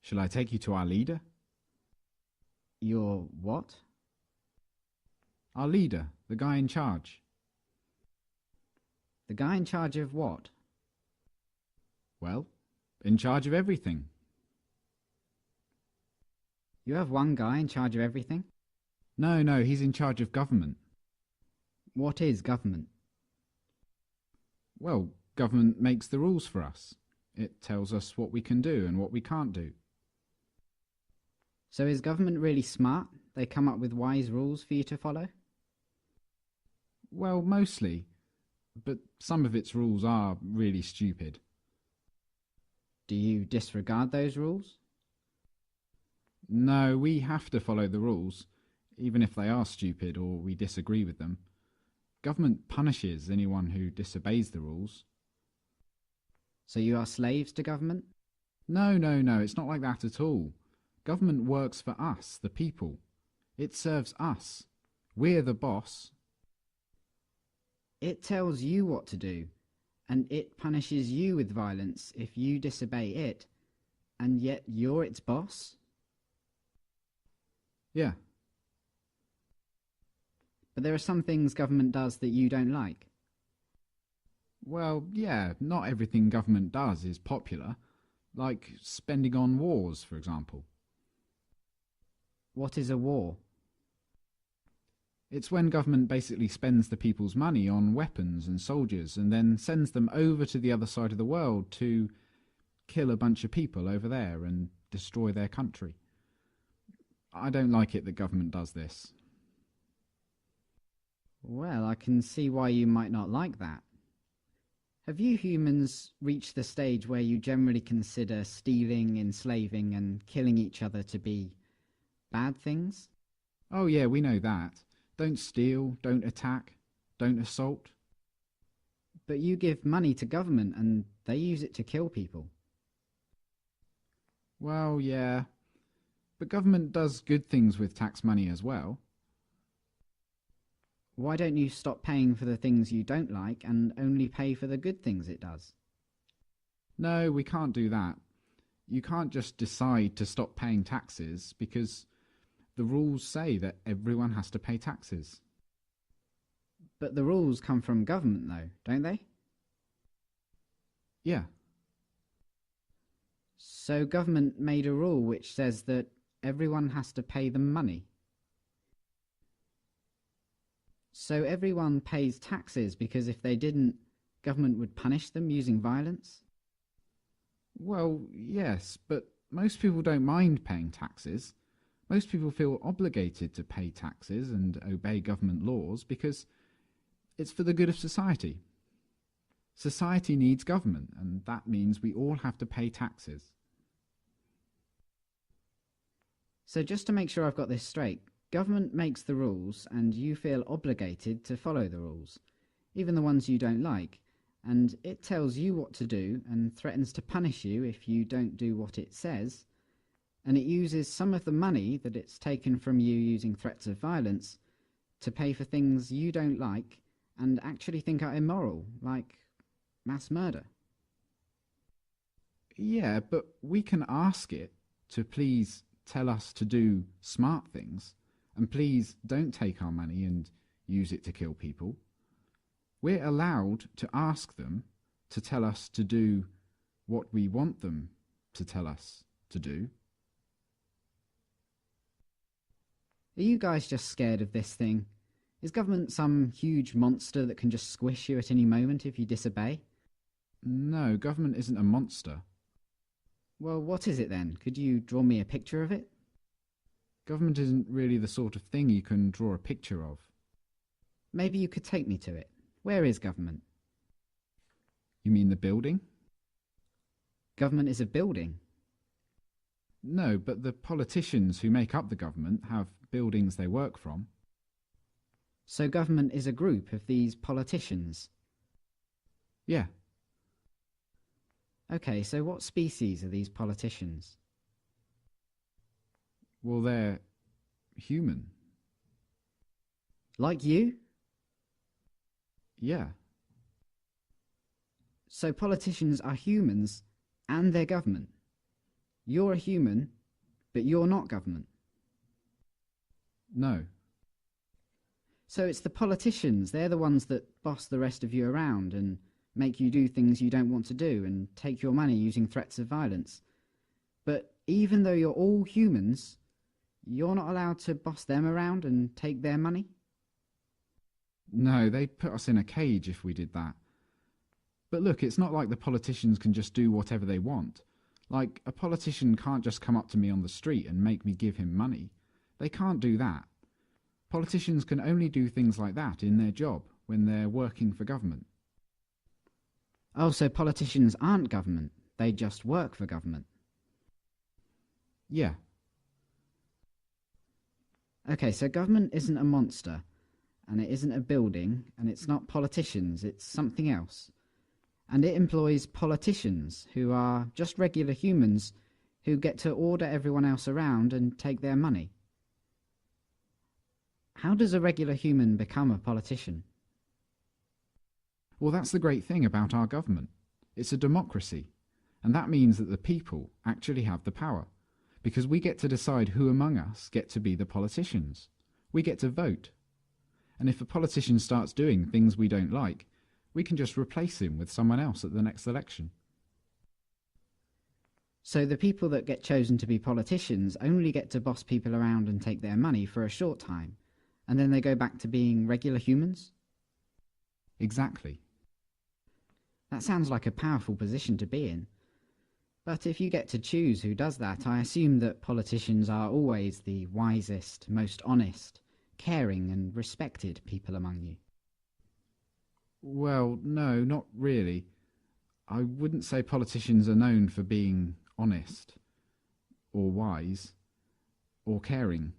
Shall I take you to our leader? Your what? Our leader, the guy in charge. The guy in charge of what? Well, in charge of everything. You have one guy in charge of everything? No, he's in charge of government. What is government? Well, government makes the rules for us. It tells us what we can do and what we can't do. So is government really smart? They come up with wise rules for you to follow? Well, mostly. But some of its rules are really stupid. Do you disregard those rules? No, we have to follow the rules, even if they are stupid or we disagree with them. Government punishes anyone who disobeys the rules. So you are slaves to government? No, it's not like that at all. Government works for us, the people. It serves us. We're the boss. It tells you what to do, and it punishes you with violence if you disobey it, and yet you're its boss? Yeah. But there are some things government does that you don't like. Well, yeah, not everything government does is popular, like spending on wars, for example. What is a war? It's when government basically spends the people's money on weapons and soldiers and then sends them over to the other side of the world to kill a bunch of people over there and destroy their country. I don't like it that government does this. Well, I can see why you might not like that. Have you humans reached the stage where you generally consider stealing, enslaving, and killing each other to be bad things? Oh yeah, we know that. Don't steal, don't attack, don't assault. But you give money to government and they use it to kill people. Well, yeah. But government does good things with tax money as well. Why don't you stop paying for the things you don't like and only pay for the good things it does? No, we can't do that. You can't just decide to stop paying taxes because the rules say that everyone has to pay taxes. But the rules come from government though, don't they? Yeah. So government made a rule which says that everyone has to pay them money. So everyone pays taxes because if they didn't, government would punish them using violence? Well, yes, but most people don't mind paying taxes. Most people feel obligated to pay taxes and obey government laws because it's for the good of society. Society needs government, and that means we all have to pay taxes. So just to make sure I've got this straight, government makes the rules and you feel obligated to follow the rules, even the ones you don't like, and it tells you what to do and threatens to punish you if you don't do what it says, and it uses some of the money that it's taken from you using threats of violence to pay for things you don't like and actually think are immoral, like mass murder. Yeah, but we can ask it to please tell us to do smart things, and please don't take our money and use it to kill people. We're allowed to ask them to tell us to do what we want them to tell us to do. Are you guys just scared of this thing? Is government some huge monster that can just squish you at any moment if you disobey? No, government isn't a monster. Well, what is it then? Could you draw me a picture of it? Government isn't really the sort of thing you can draw a picture of. Maybe you could take me to it. Where is government? You mean the building? Government is a building. No, but the politicians who make up the government have buildings they work from. So government is a group of these politicians? Yeah. Okay, so what species are these politicians? Well, they're human. Like you? Yeah. So politicians are humans and they're government. You're a human, but you're not government. No. So it's the politicians, they're the ones that boss the rest of you around and make you do things you don't want to do and take your money using threats of violence. But even though you're all humans, you're not allowed to boss them around and take their money? No, they'd put us in a cage if we did that. But look, it's not like the politicians can just do whatever they want. Like, a politician can't just come up to me on the street and make me give him money. They can't do that. Politicians can only do things like that in their job, when they're working for government. Oh, so politicians aren't government, they just work for government. Yeah. Okay, so government isn't a monster, and it isn't a building, and it's not politicians, it's something else. And it employs politicians, who are just regular humans, who get to order everyone else around and take their money. How does a regular human become a politician? Well, that's the great thing about our government. It's a democracy, and that means that the people actually have the power, because we get to decide who among us get to be the politicians. We get to vote. And if a politician starts doing things we don't like, we can just replace him with someone else at the next election. So the people that get chosen to be politicians only get to boss people around and take their money for a short time, and then they go back to being regular humans? Exactly. That sounds like a powerful position to be in. But if you get to choose who does that, I assume that politicians are always the wisest, most honest, caring and respected people among you. Well, no, not really. I wouldn't say politicians are known for being honest, or wise, or caring.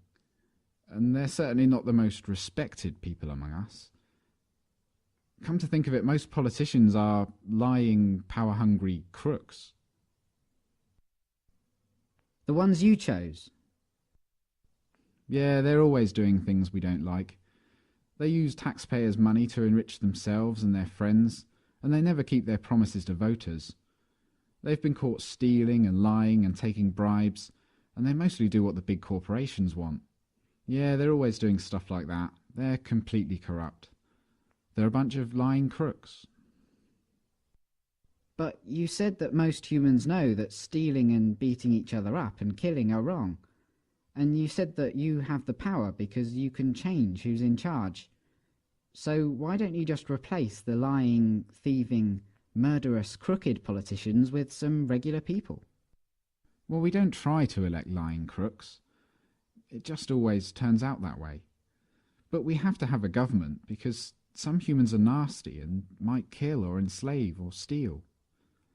And they're certainly not the most respected people among us. Come to think of it, most politicians are lying, power-hungry crooks. The ones you chose? Yeah, they're always doing things we don't like. They use taxpayers' money to enrich themselves and their friends, and they never keep their promises to voters. They've been caught stealing and lying and taking bribes, and they mostly do what the big corporations want. Yeah, they're always doing stuff like that. They're completely corrupt. They're a bunch of lying crooks. But you said that most humans know that stealing and beating each other up and killing are wrong. And you said that you have the power because you can change who's in charge. So why don't you just replace the lying, thieving, murderous, crooked politicians with some regular people? Well, we don't try to elect lying crooks. It just always turns out that way. But we have to have a government because some humans are nasty and might kill or enslave or steal.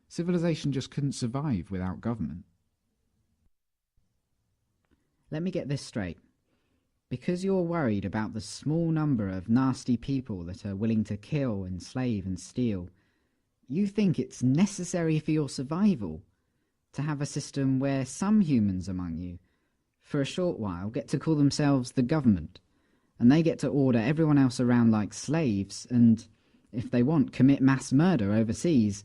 Civilization just couldn't survive without government. Let me get this straight. Because you're worried about the small number of nasty people that are willing to kill, enslave and steal, you think it's necessary for your survival to have a system where some humans among you, for a short while, get to call themselves the government, and they get to order everyone else around like slaves and, if they want, commit mass murder overseas,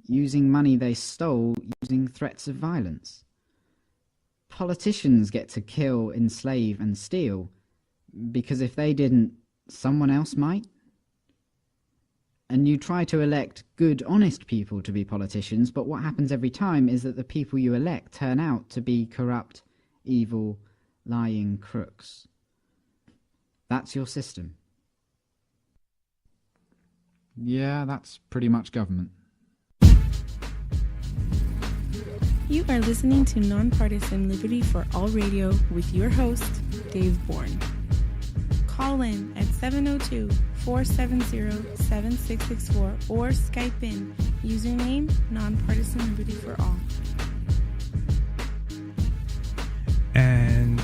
using money they stole, using threats of violence. Politicians get to kill, enslave, and steal because if they didn't, someone else might. And you try to elect good, honest people to be politicians, but what happens every time is that the people you elect turn out to be corrupt, evil, lying crooks. That's your system. Yeah, that's pretty much government. You are listening to Nonpartisan Liberty for All Radio with your host, Dave Bourne. Call in at 702-470-7664 or Skype in, username Nonpartisan Liberty for All. And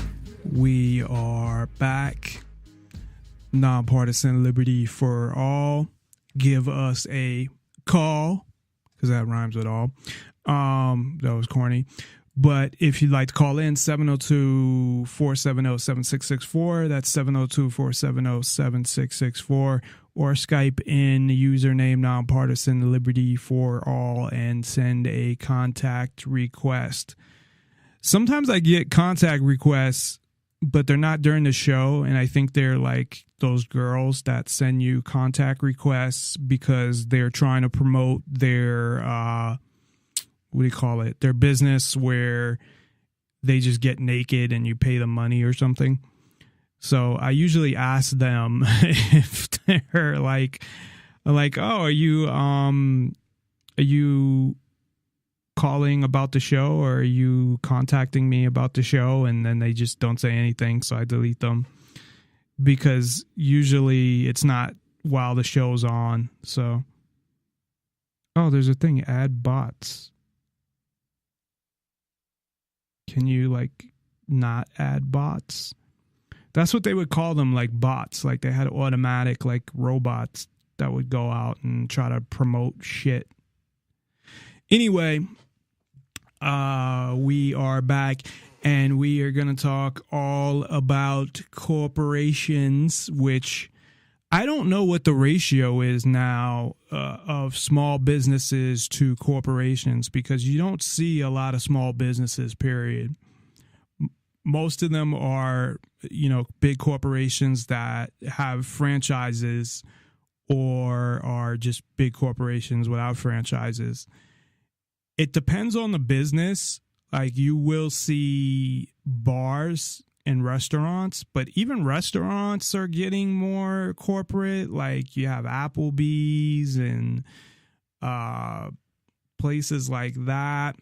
we are back. Nonpartisan Liberty for All. Give us a call, because that rhymes with all. That was corny. But if you'd like to call in, 702-470-7664. That's 702-470-7664. Or Skype in, username Nonpartisan Liberty for All, and send a contact request. Sometimes I get contact requests, but they're not during the show, and I think they're like those girls that send you contact requests because they're trying to promote their their business, where they just get naked and you pay them money or something. So I usually ask them if they're like, oh, are you calling about the show, or are you contacting me about the show? And then they just don't say anything, so I delete them, because usually it's not while the show's on. So, oh, there's a thing, add bots. Can you not add bots? That's what they would call them, like bots. Like they had automatic robots that would go out and try to promote shit. Anyway, we are back, and we are going to talk all about corporations, which I don't know what the ratio is now of small businesses to corporations, because you don't see a lot of small businesses, period. Most of them are, big corporations that have franchises, or are just big corporations without franchises. It depends on the business. Like, you will see bars and restaurants, but even restaurants are getting more corporate. Like, you have Applebee's and places like that,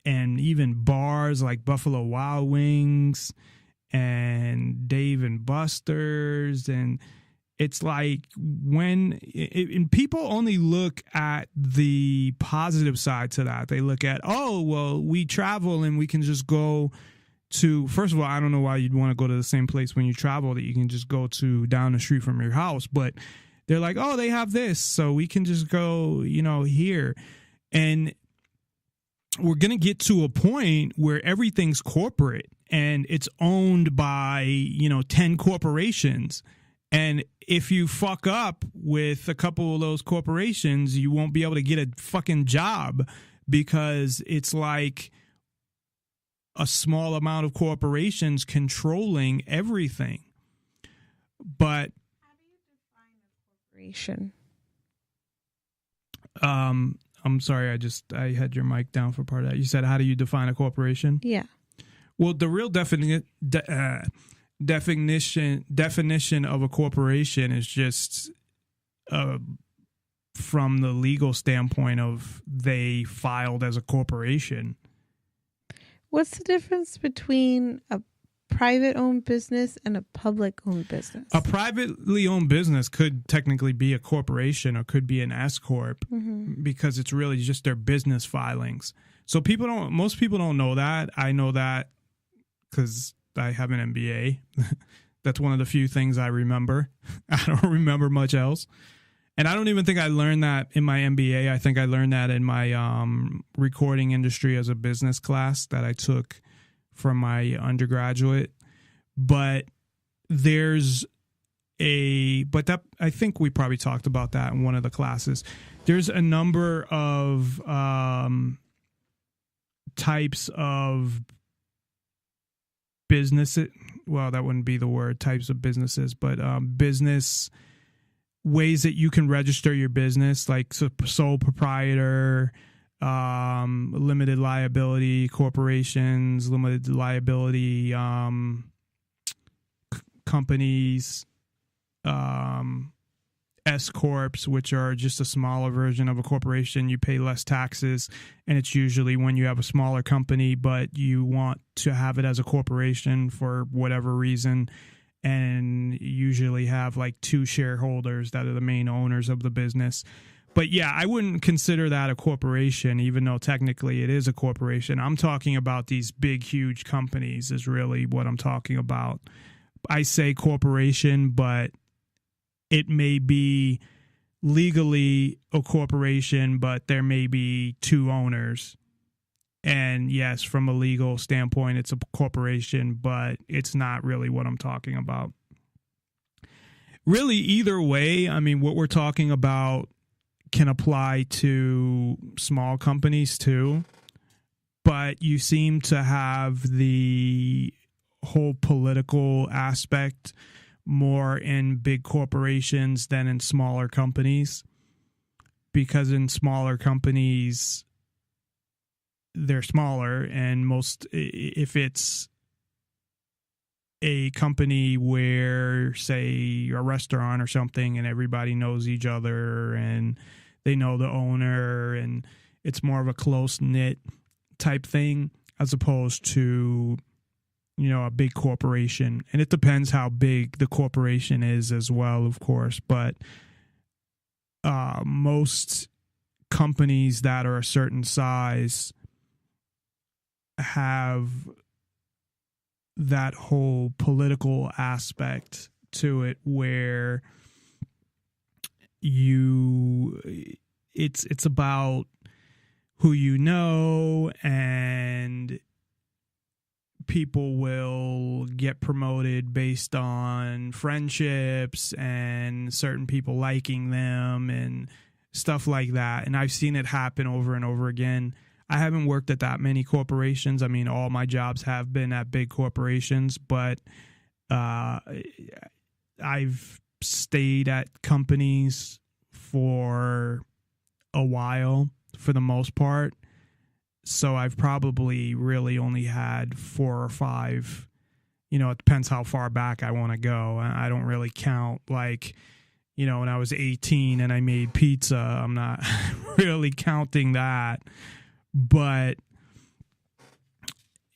and even bars like Buffalo Wild Wings and Dave and Buster's. And it's like and people only look at the positive side to that. They look at, oh, well, we travel and we can just go to, first of all, I don't know why you'd want to go to the same place when you travel that you can just go to down the street from your house. But they're like, oh, they have this, so we can just go, here. And we're going to get to a point where everything's corporate and it's owned by, 10 corporations. And if you fuck up with a couple of those corporations, you won't be able to get a fucking job, because it's like a small amount of corporations controlling everything. But how do you define a corporation? I'm sorry, I had your mic down for part of that. You said, how do you define a corporation? Yeah. Well, the real definition of a corporation is just from the legal standpoint of they filed as a corporation. What's the difference between a private owned business and a public owned business? A privately owned business could technically be a corporation, or could be an S corp, because it's really just their business filings. So most people don't know that. I know that because I have an MBA. That's one of the few things I remember. I don't remember much else. And I don't even think I learned that in my MBA. I think I learned that in my recording industry as a business class that I took from my undergraduate. But I think we probably talked about that in one of the classes. There's a number of types of businesses. Well, that wouldn't be the word, types of businesses, but business ways that you can register your business, like sole proprietor, limited liability corporations, limited liability companies, S corps, which are just a smaller version of a corporation. You pay less taxes, and it's usually when you have a smaller company, but you want to have it as a corporation for whatever reason, and usually have like 2 shareholders that are the main owners of the business. But yeah, I wouldn't consider that a corporation, even though technically it is a corporation. I'm talking about these big, huge companies is really what I'm talking about. I say corporation, but it may be legally a corporation, but there may be 2 owners. And yes, from a legal standpoint, it's a corporation, but it's not really what I'm talking about. Really, either way, I mean, what we're talking about can apply to small companies too. But you seem to have the whole political aspect more in big corporations than in smaller companies, because in smaller companies they're smaller, and if it's a company where, say, a restaurant or something, and everybody knows each other and they know the owner, and it's more of a close-knit type thing as opposed to, you know, a big corporation. And it depends how big the corporation is as well, of course. But most companies that are a certain size have that whole political aspect to it, where it's about who you know, and people will get promoted based on friendships and certain people liking them and stuff like that. And I've seen it happen over and over again. I haven't worked at that many corporations. I mean, all my jobs have been at big corporations, but I've stayed at companies for a while for the most part. So I've probably really only had 4 or 5, you know, it depends how far back I want to go. I don't really count, like, you know, when I was 18 and I made pizza, I'm not really counting that. But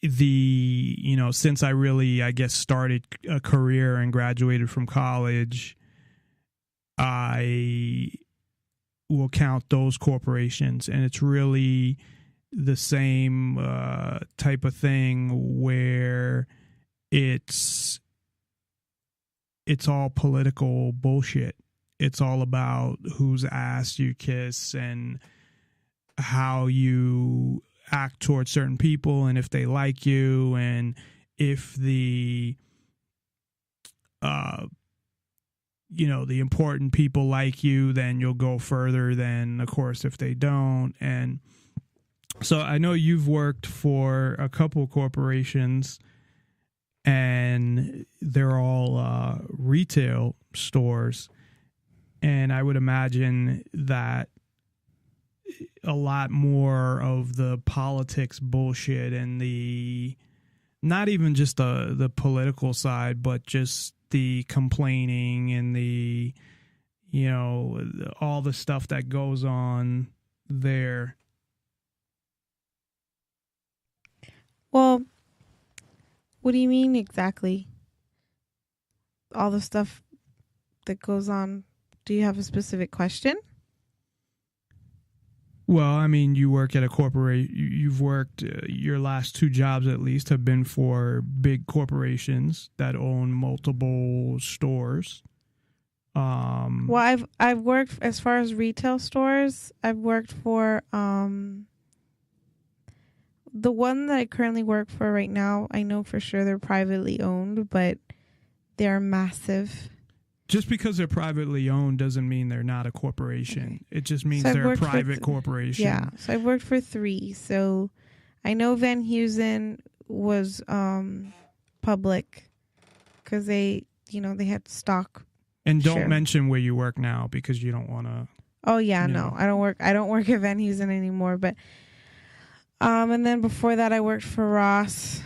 you know, since I really, I guess, started a career and graduated from college, I will count those corporations. And it's really the same type of thing where it's all political bullshit. It's all about whose ass you kiss and how you act towards certain people, and if they like you, and if the you know, the important people like you, then you'll go further than, of course, if they don't. And so I know you've worked for a couple corporations, and they're all retail stores, and I would imagine that a lot more of the politics bullshit and the, not even just the political side, but just the complaining and the, you know, all the stuff that goes on there. Well, what do you mean exactly? All the stuff that goes on. Do you have a specific question? Well, I mean, you work at a corporation. You've worked, your last 2 jobs at least have been for big corporations that own multiple stores. Well, I've worked, as far as retail stores, I've worked for the one that I currently work for right now. I know for sure they're privately owned, but they're massive. Just because they're privately owned doesn't mean they're not a corporation. Okay. It just means they're a private corporation. Yeah. So I've worked for 3. So I know Van Heusen was public because they had stock. And don't Sure. mention where you work now because you don't want to. Oh yeah, You no, know. I don't work at Van Heusen anymore. But and then before that, I worked for Ross.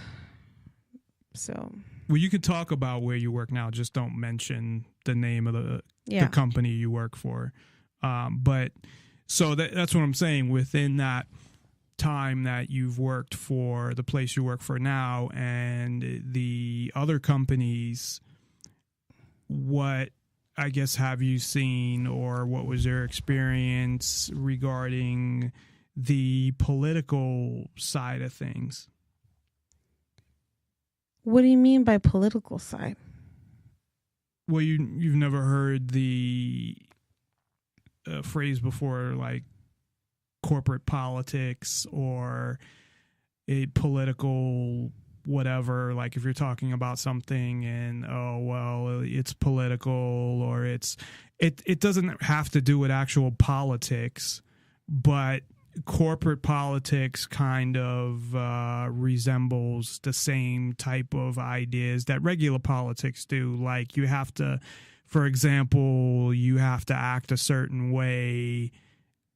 So Well, you could talk about where you work now. Just don't mention the name of the company you work for. But so that's what I'm saying. Within that time that you've worked for the place you work for now and the other companies, what I guess have you seen, or what was your experience regarding the political side of things? what do you mean by political side? Well, you've never heard the phrase before, like corporate politics or a political whatever. Like if you're talking about something and it's political, or it doesn't have to do with actual politics, but corporate politics kind of resembles the same type of ideas that regular politics do. Like you have to, for example, you have to act a certain way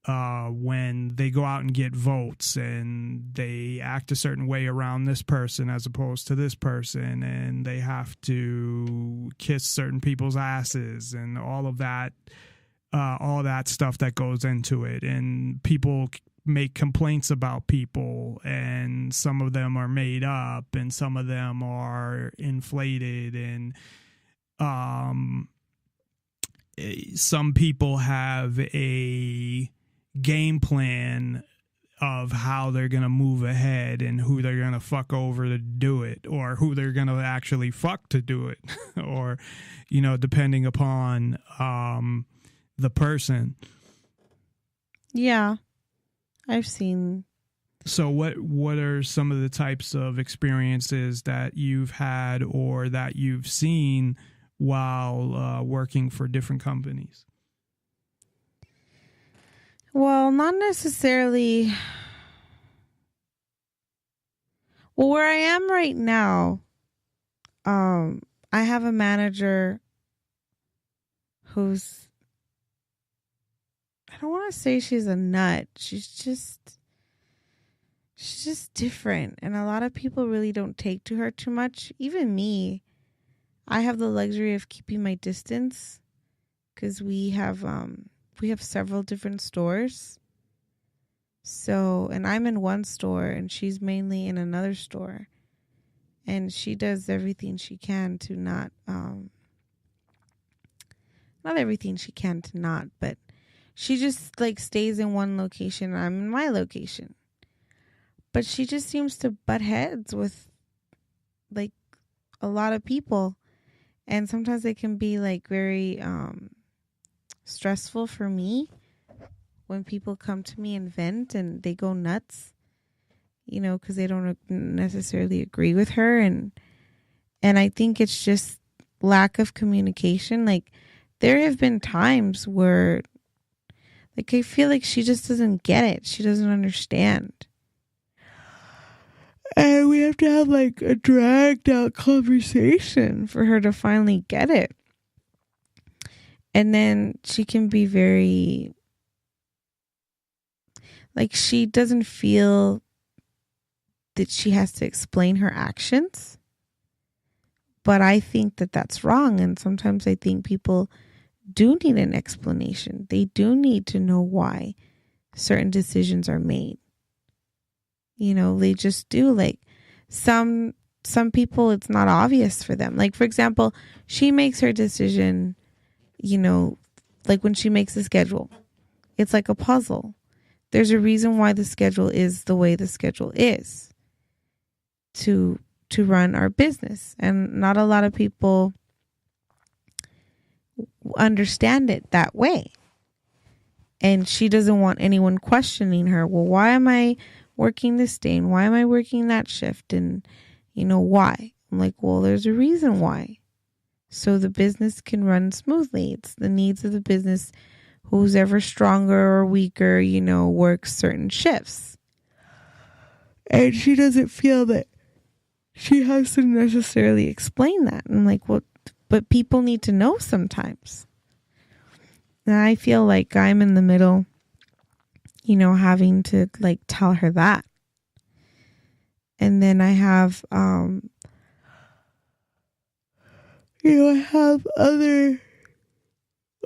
when they go out and get votes, and they act a certain way around this person as opposed to this person, and they have to kiss certain people's asses and all that stuff that goes into it. And people make complaints about people, and some of them are made up and some of them are inflated, and some people have a game plan of how they're going to move ahead and who they're going to fuck over to do it, or who they're going to actually fuck to do it, or depending upon the person. Yeah, I've seen. So what are some of the types of experiences that you've had or that you've seen while working for different companies? Well, not necessarily. Well, where I am right now, I have a manager who's, I don't want to say she's a nut. She's just different. And a lot of people really don't take to her too much. Even me, I have the luxury of keeping my distance because we have several different stores. So, and I'm in one store and she's mainly in another store. And she does everything she can to not everything she can to not, but she just like stays in one location and I'm in my location. But she just seems to butt heads with like a lot of people. And sometimes it can be like very stressful for me when people come to me and vent and they go nuts, because they don't necessarily agree with her. And I think it's just lack of communication. Like there have been times where like I feel like she just doesn't get it. She doesn't understand. And we have to have like a dragged out conversation for her to finally get it. And then she can be very, like she doesn't feel that she has to explain her actions. But I think that that's wrong. And sometimes I think people do need an explanation. They do need to know why certain decisions are made. They just do. Like some people, it's not obvious for them. Like, for example, she makes her decision, like when she makes a schedule, it's like a puzzle. There's a reason why the schedule is the way the schedule is to run our business. And not a lot of people understand it that way. And she doesn't want anyone questioning her. Well, why am I working this day and why am I working that shift? And why? I'm like, well, there's a reason why. So the business can run smoothly. It's the needs of the business. Who's ever stronger or weaker, works certain shifts. And she doesn't feel that she has to necessarily explain that. I'm like, well, but people need to know sometimes. And I feel like I'm in the middle, you know, having to like tell her that. And then I have, I have other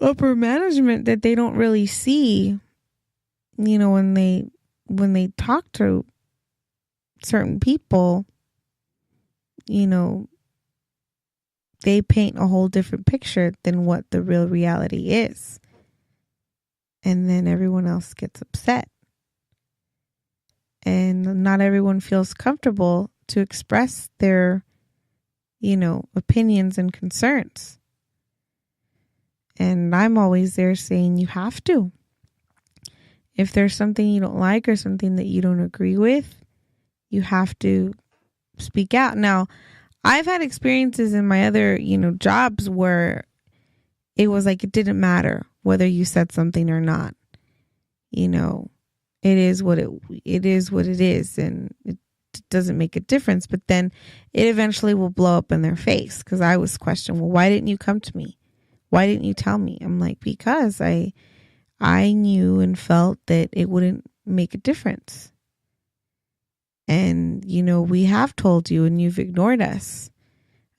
upper management that they don't really see, you know, when they talk to certain people, you know, they paint a whole different picture than what the real reality is. And then everyone else gets upset. And not everyone feels comfortable to express their, you know, opinions and concerns. And I'm always there saying you have to. If there's something you don't like or something that you don't agree with, you have to speak out. Now, I've had experiences in my other, you know, jobs where it was like it didn't matter whether you said something or not. You know, it is what it is, and it doesn't make a difference. But then it eventually will blow up in their face because I was questioned, well, why didn't you come to me? Why didn't you tell me? I'm like, because I knew and felt that it wouldn't make a difference. And, you know, we have told you and you've ignored us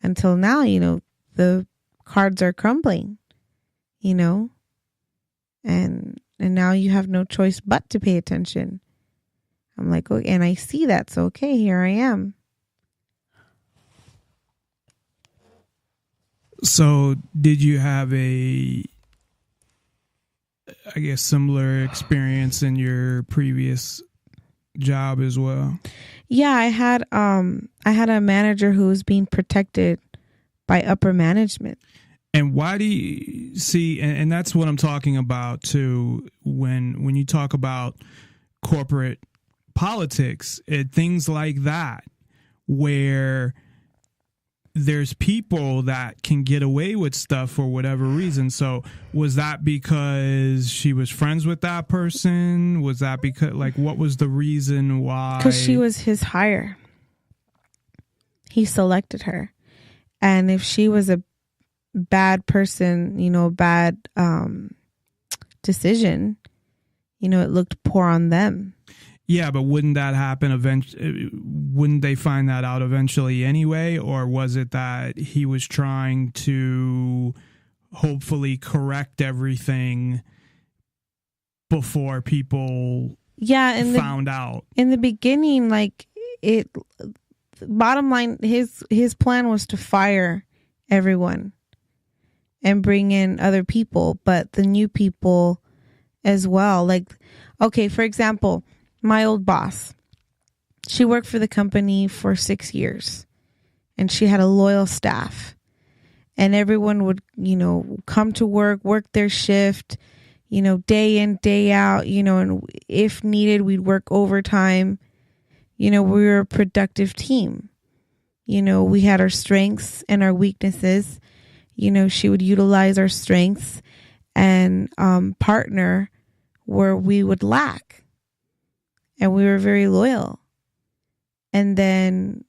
until now, you know, the cards are crumbling, you know, and now you have no choice but to pay attention. I'm like, okay, and I see that. So, okay, here I am. So did you have similar experience in your previous job as well? Yeah, I had a manager who was being protected by upper management. And why do you see, and that's what I'm talking about too, when you talk about corporate politics, things like that, where there's people that can get away with stuff for whatever reason. So was that because she was friends with that person? Was that because, like, what was the reason why? Because she was his hire. He selected her. And if she was a bad person, you know, bad decision, you know, it looked poor on them. Yeah, but wouldn't that happen eventually? Wouldn't they find that out eventually anyway? Or was it that he was trying to hopefully correct everything before people found out? In the beginning, like, bottom line, his plan was to fire everyone and bring in other people, but the new people as well. Like, okay, for example, my old boss, she worked for the company for 6 years and she had a loyal staff, and everyone would, you know, come to work their shift, you know, day in, day out, you know, and if needed, we'd work overtime. You know, we were a productive team. You know, we had our strengths and our weaknesses. You know, she would utilize our strengths and partner where we would lack. And we were very loyal. And then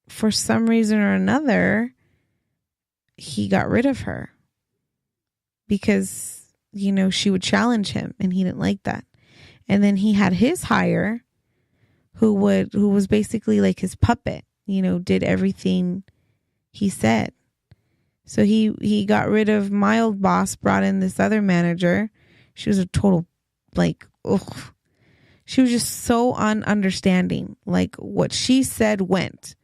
for some reason or another, he got rid of her because, you know, she would challenge him and he didn't like that. And then he had his hire who was basically like his puppet, you know, did everything he said. So he got rid of my old boss, brought in this other manager. She was a total, like, ugh. She was just so ununderstanding. Like, what she said went.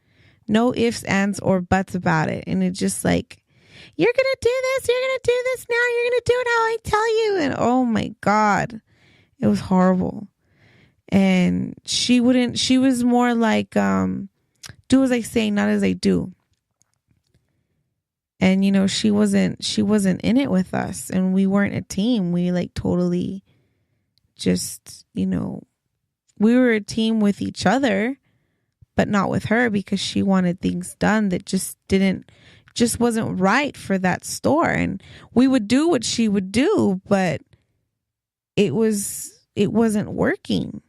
No ifs, ands, or buts about it. And it's just like, you're going to do this. You're going to do this now. You're going to do it how I tell you. And oh my God, it was horrible. And she was more like, do as I say, not as I do. And, you know, she wasn't in it with us, and we weren't a team. We like totally just, you know, we were a team with each other, but not with her because she wanted things done that just wasn't right for that store. And we would do what she would do, but it wasn't working.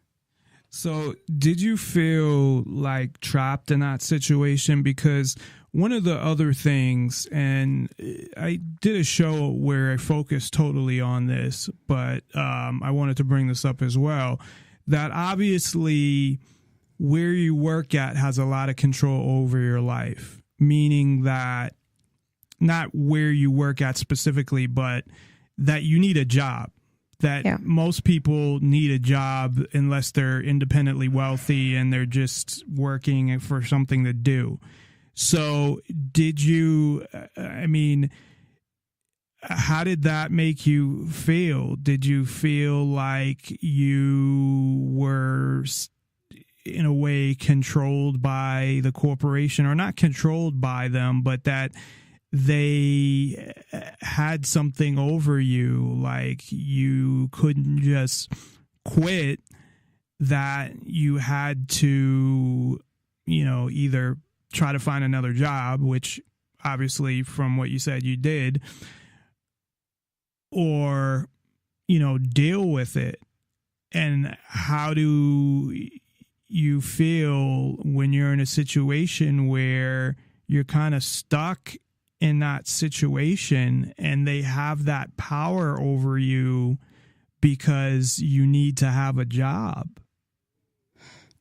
So, did you feel like trapped in that situation? Because one of the other things, and I did a show where I focused totally on this, but I wanted to bring this up as well, that obviously where you work at has a lot of control over your life, meaning that not where you work at specifically, but that you need a job. That most people need a job unless they're independently wealthy and they're just working for something to do. So did you, I mean, how did that make you feel? Did you feel like you were in a way controlled by the corporation, or not controlled by them, but that they had something over you, like you couldn't just quit, that you had to, you know, either try to find another job, which obviously from what you said you did, or, you know, deal with it? And how do you feel when you're in a situation where you're kind of stuck in that situation and they have that power over you because you need to have a job?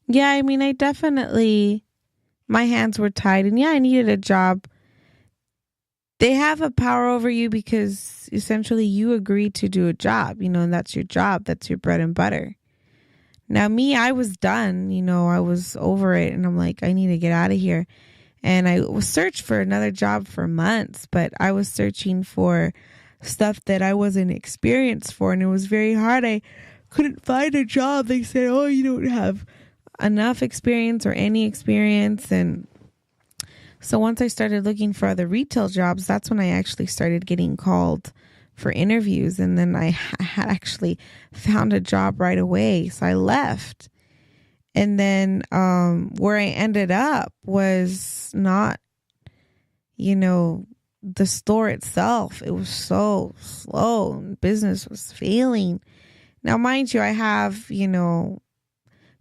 Yeah, I mean, I definitely, my hands were tied, and yeah, I needed a job. They have a power over you because essentially you agreed to do a job, you know, and that's your job. That's your bread and butter. Now, me, I was done, you know, I was over it, and I'm like, I need to get out of here. And I was searched for another job for months, but I was searching for stuff that I wasn't experienced for, and it was very hard. I couldn't find a job. They said, oh, you don't have enough experience or any experience. And so once I started looking for other retail jobs, that's when I actually started getting called for interviews. And then I had actually found a job right away. So I left. And then where I ended up was not, you know, the store itself. It was so slow and business was failing. Now, mind you, I have, you know,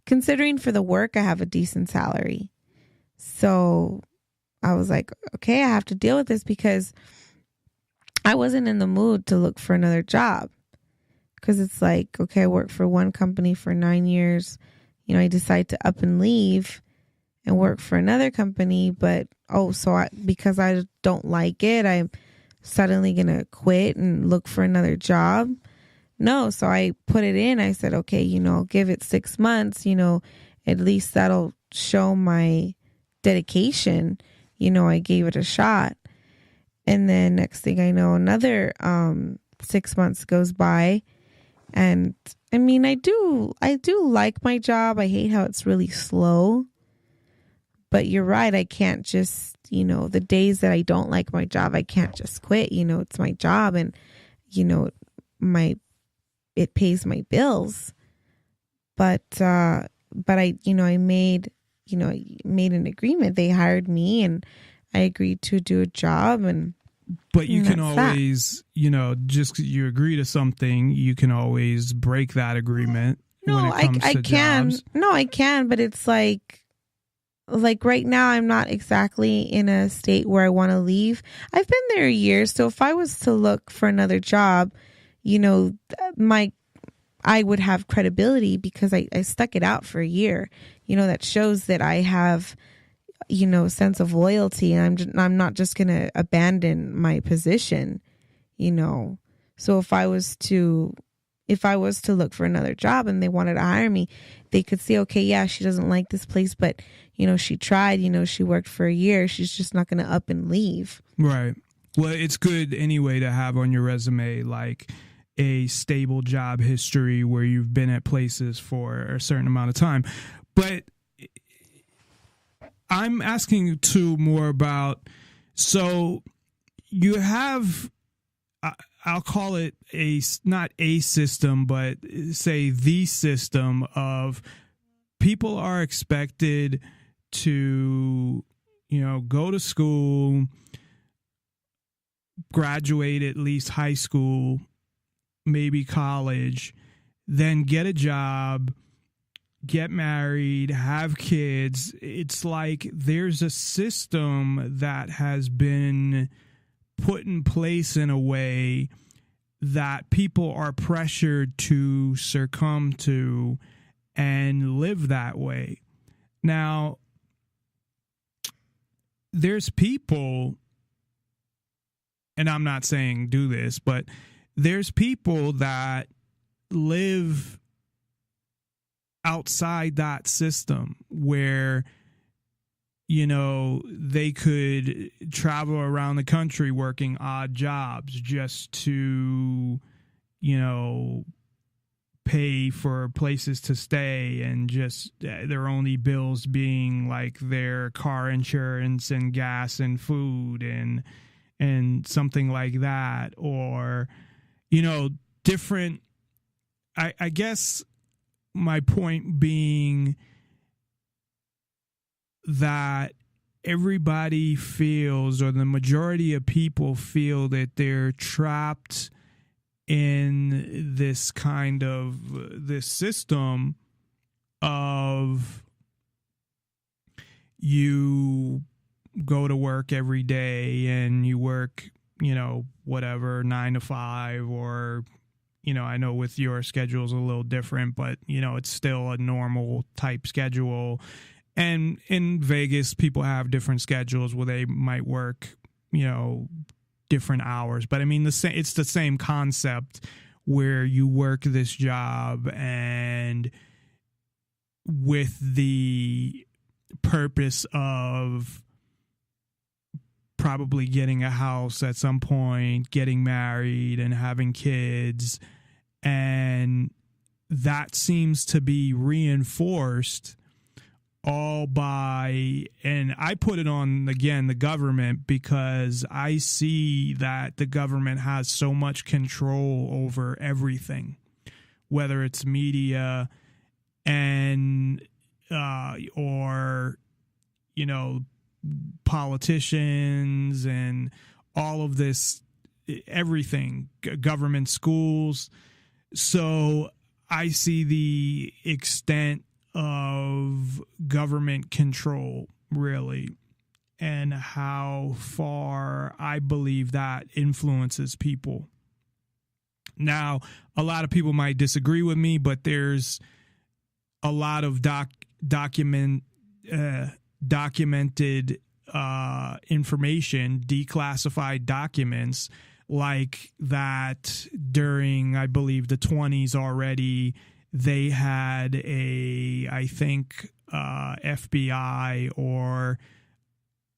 considering for the work, I have a decent salary. So I was like, okay, I have to deal with this, because I wasn't in the mood to look for another job. Because it's like, okay, I worked for one company for 9 years. You know, I decide to up and leave and work for another company, but because I don't like it, I'm suddenly going to quit and look for another job. No, so I put it in. I said, okay, you know, give it 6 months, you know, at least that'll show my dedication. You know, I gave it a shot. And then next thing I know, another 6 months goes by. And I mean, I do like my job. I hate how it's really slow. But you're right. I can't just, you know, the days that I don't like my job, I can't just quit. You know, it's my job, and, you know, it pays my bills. But I, you know, I made an agreement. They hired me, and I agreed to do a job. But you can always, you know, just 'cause you agree to something, you can always break that agreement. No, when it comes I to can. jobs. No, I can. But it's like right now, I'm not exactly in a state where I want to leave. I've been there a year. So if I was to look for another job, you know, I would have credibility because I stuck it out for a year. You know, that shows that I have, you know, sense of loyalty, and I'm not just going to abandon my position, you know. So if I was to look for another job and they wanted to hire me, they could say, okay, yeah, she doesn't like this place, but, you know, she tried, you know, she worked for a year. She's just not going to up and leave. Right. Well, it's good anyway to have on your resume, like, a stable job history where you've been at places for a certain amount of time. But I'm asking you too more about, so you have, I'll call it not a system, but say the system of people are expected to, you know, go to school, graduate at least high school, maybe college, then get a job, get married, have kids. It's like there's a system that has been put in place in a way that people are pressured to succumb to and live that way. Now, there's people, and I'm not saying do this, but there's people that live outside that system where, you know, they could travel around the country working odd jobs just to, you know, pay for places to stay, and just their only bills being like their car insurance and gas and food and something like that. Or, you know, different, I guess my point being that everybody feels, or the majority of people feel, that they're trapped in this kind of this system of you go to work every day and you work, you know, whatever, 9 to 5, or, you know, I know with your schedule is a little different, but, you know, it's still a normal type schedule. And in Vegas, people have different schedules where they might work, you know, different hours. But I mean, it's the same concept where you work this job and with the purpose of probably getting a house at some point, getting married and having kids. And that seems to be reinforced all by, and I put it on, again, the government, because I see that the government has so much control over everything, whether it's media and or, you know, politicians and all of this, everything, government, schools. So I see the extent of government control, really, and how far I believe that influences people. Now, a lot of people might disagree with me, but there's a lot of documented information, declassified documents, like that during, I believe, the 20s already, they had I think, FBI or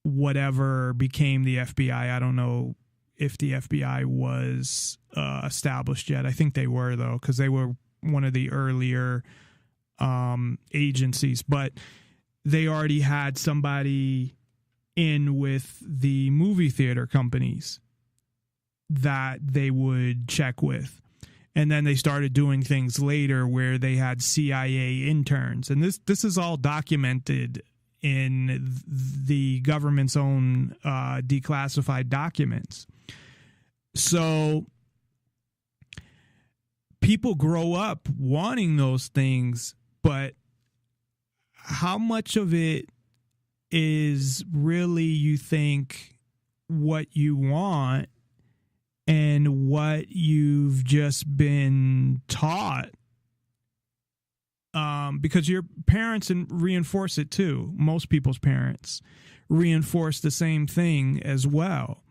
whatever became the FBI. I don't know if the FBI was established yet. I think they were, though, because they were one of the earlier agencies. But they already had somebody in with the movie theater companies that they would check with. And then they started doing things later where they had CIA interns. And this is all documented in the government's own declassified documents. So people grow up wanting those things, but how much of it is really, you think, what you want and what you've just been taught? Because your parents reinforce it too. Most people's parents reinforce the same thing as well,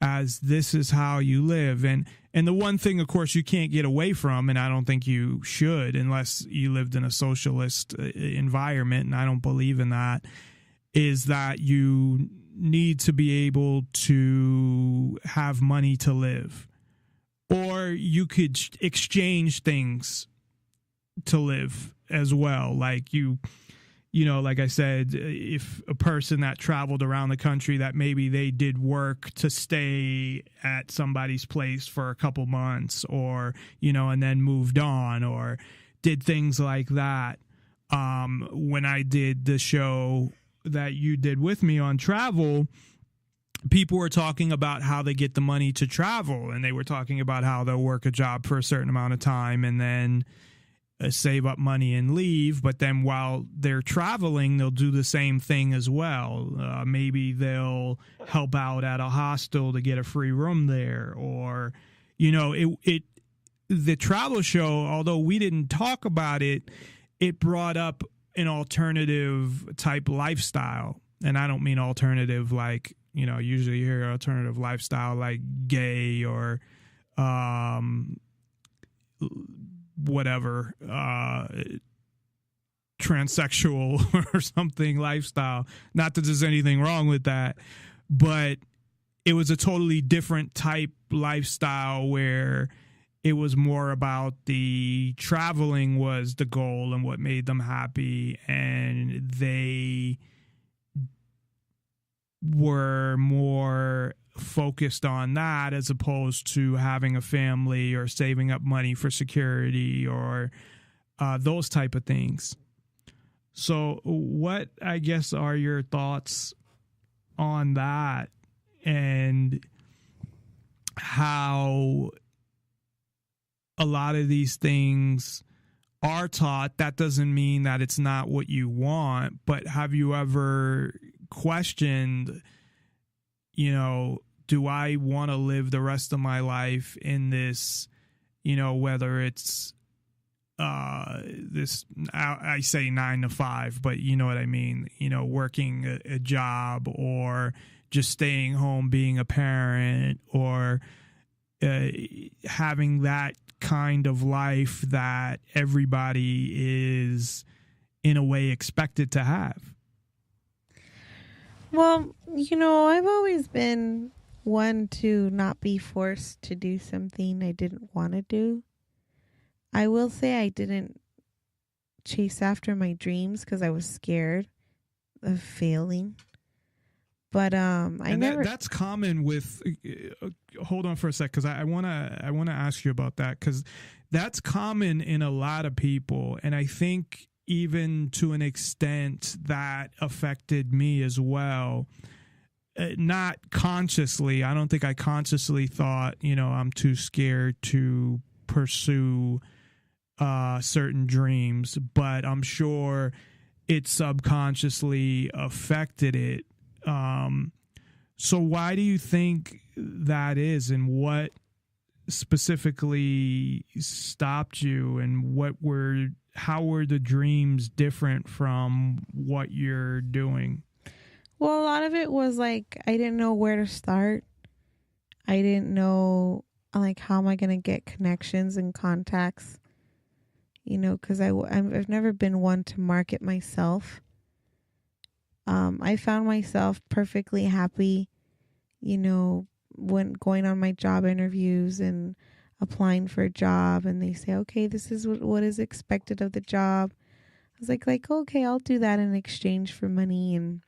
as this is how you live. And the one thing, of course, you can't get away from, and I don't think you should unless you lived in a socialist environment, and I don't believe in that, is that you need to be able to have money to live. Or you could exchange things to live as well. Like you know, like I said, if a person that traveled around the country, that maybe they did work to stay at somebody's place for a couple months, or, you know, and then moved on, or did things like that. When I did the show that you did with me on travel, people were talking about how they get the money to travel, and they were talking about how they'll work a job for a certain amount of time and then save up money and leave, but then while they're traveling, they'll do the same thing as well. Maybe they'll help out at a hostel to get a free room there, or, you know, the travel show, although we didn't talk about it, it brought up an alternative type lifestyle. And I don't mean alternative like, you know, usually you hear alternative lifestyle like gay or whatever, transsexual or something lifestyle. Not that there's anything wrong with that, but it was a totally different type lifestyle where it was more about the traveling was the goal and what made them happy, and they were more focused on that as opposed to having a family or saving up money for security or those type of things. So what, I guess, are your thoughts on that and how a lot of these things are taught? That doesn't mean that it's not what you want, but have you ever questioned, you know, do I want to live the rest of my life in this, you know, whether it's this, I say 9 to 5, but you know what I mean, you know, working a job or just staying home, being a parent, or having that kind of life that everybody is in a way expected to have? Well, you know, I've always been one to not be forced to do something I didn't want to do. I will say I didn't chase after my dreams because I was scared of failing. But that's common with. Hold on for a sec, because I wanna ask you about that, because that's common in a lot of people, and I think even to an extent that affected me as well. Not consciously. I don't think I consciously thought, you know, I'm too scared to pursue certain dreams, but I'm sure it subconsciously affected it. So why do you think that is, and what specifically stopped you, and how were the dreams different from what you're doing? Well, a lot of it was like I didn't know where to start. I didn't know, like, how am I going to get connections and contacts, you know, because I've never been one to market myself. I found myself perfectly happy, you know, when going on my job interviews and applying for a job, and they say, okay, this is what is expected of the job. I was like, okay, I'll do that in exchange for money. And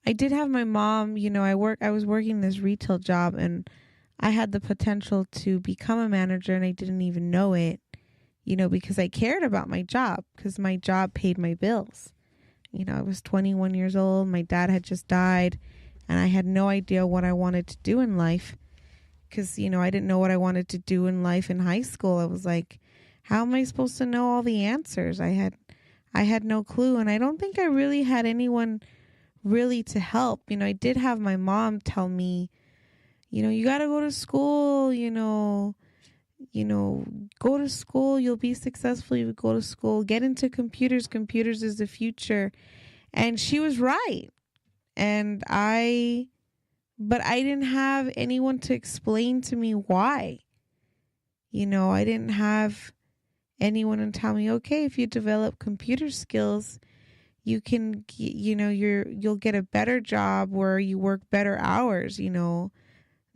I did have my mom, you know, I was working this retail job, and I had the potential to become a manager, and I didn't even know it, you know, because I cared about my job, because my job paid my bills. You know, I was 21 years old. My dad had just died, and I had no idea what I wanted to do in life, because, you know, I didn't know what I wanted to do in life in high school. I was like, how am I supposed to know all the answers? I had no clue, and I don't think I really had anyone really to help. You know, I did have my mom tell me, you know, you got to go to school, you know, go to school, you'll be successful, you go to school, get into computers is the future. And she was right. But I didn't have anyone to explain to me why. You know, I didn't have anyone to tell me, okay, if you develop computer skills, you can, you know, you'll get a better job where you work better hours, you know,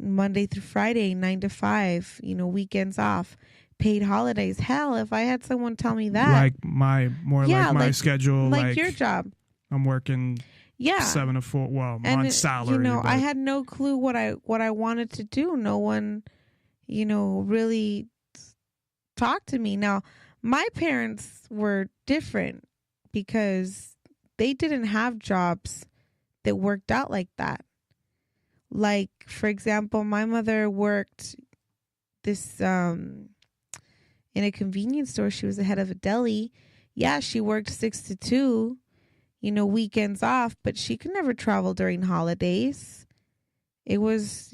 Monday through Friday, 9 to 5, you know, weekends off, paid holidays. Hell, if I had someone tell me that, like my schedule, like your job, I'm working 7 to 4. Well, I'm on salary. You know, but I had no clue what I wanted to do. No one, you know, really talked to me. Now, my parents were different because they didn't have jobs that worked out like that. Like, for example, my mother worked this, in a convenience store. She was the head of a deli. Yeah, she worked 6 to 2, weekends off, but she could never travel during holidays. It was,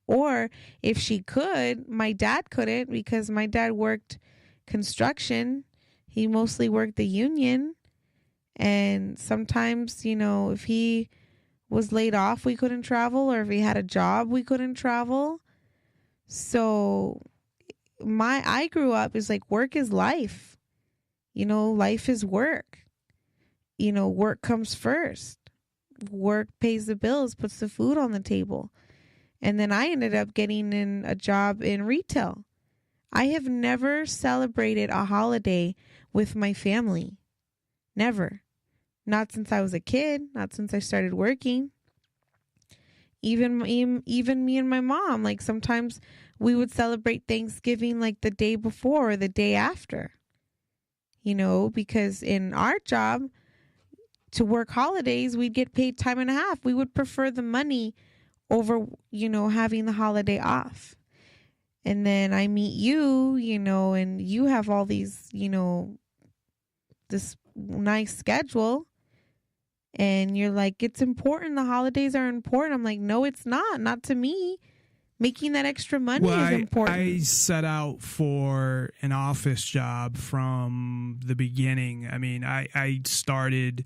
or if she could, my dad couldn't, because my dad worked construction. He mostly worked the union. And sometimes, if he was laid off, we couldn't travel, or if he had a job, we couldn't travel. So I grew up is like, work is life. Life is work. Work comes first. Work pays the bills, puts the food on the table. And then I ended up getting in a job in retail. I have never celebrated a holiday with my family. Never. Not since I was a kid, not since I started working. Even me and my mom, like sometimes we would celebrate Thanksgiving like the day before or the day after. Because in our job, to work holidays, we'd get paid time and a half. We would prefer the money over, having the holiday off. And then I meet you, and you have all these, this nice schedule. And you're like, it's important. The holidays are important. I'm like, no, it's not. Not to me. Making that extra money is important. I set out for an office job from the beginning. I mean, I started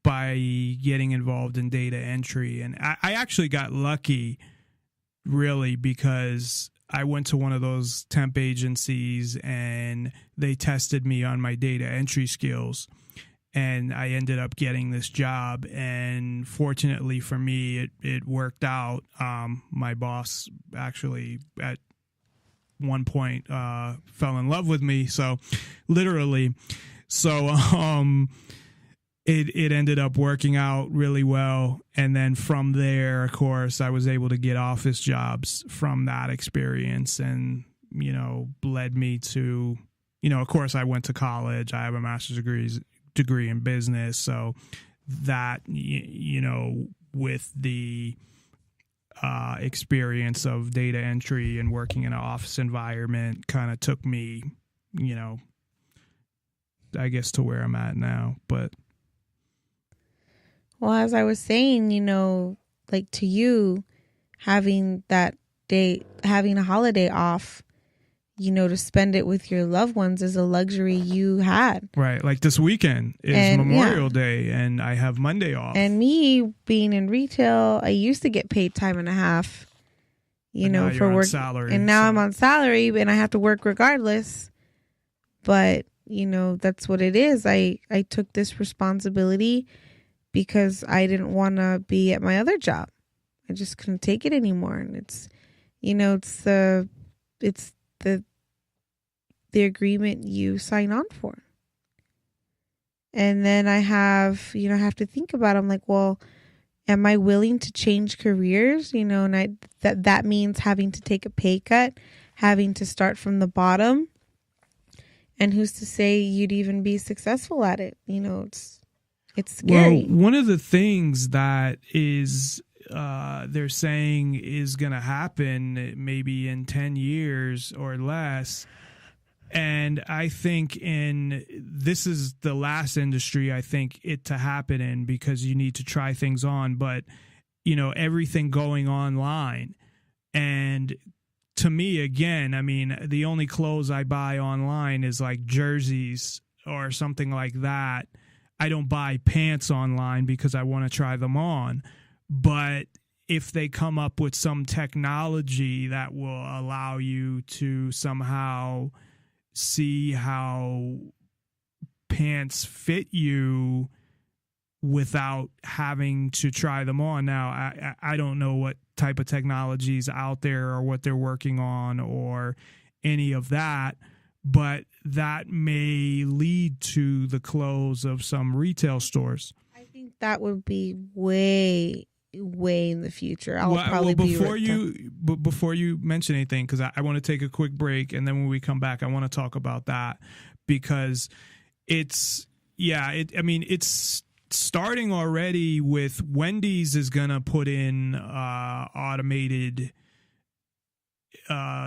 by getting involved in data entry. And I actually got lucky, really, because I went to one of those temp agencies and they tested me on my data entry skills. And I ended up getting this job. And fortunately for me, it worked out. My boss actually at one point fell in love with me. So literally. So it ended up working out really well. And then from there, of course, I was able to get office jobs from that experience and, led me to, of course, I went to college. I have a master's degree in business. So that, with the experience of data entry and working in an office environment kind of took me, I guess to where I'm at now. But well, as I was saying, like to you, having that day, having a holiday off, to spend it with your loved ones is a luxury you had. Right. Like this weekend is Memorial Day and I have Monday off. And me being in retail, I used to get paid time and a half, for work. Salary, and now I'm on salary and I have to work regardless. But, that's what it is. I took this responsibility because I didn't want to be at my other job. I just couldn't take it anymore. And it's the agreement you sign on for. And then I have to think about it. I'm like, well, am I willing to change careers? And that means having to take a pay cut, having to start from the bottom. And who's to say you'd even be successful at it? It's scary. Well, one of the things that is they're saying is going to happen maybe in 10 years or less. And I think this is the last industry I think it to happen in because you need to try things on. But, everything going online. And to me, again, I mean, the only clothes I buy online is like jerseys or something like that. I don't buy pants online because I want to try them on. But if they come up with some technology that will allow you to somehow see how pants fit you without having to try them on. Now, I don't know what type of technology is out there or what they're working on or any of that, but that may lead to the close of some retail stores. I think that would be way in the future. Before you mention anything, because I want to take a quick break, and then when we come back, I want to talk about that because it's starting already with Wendy's is gonna put in automated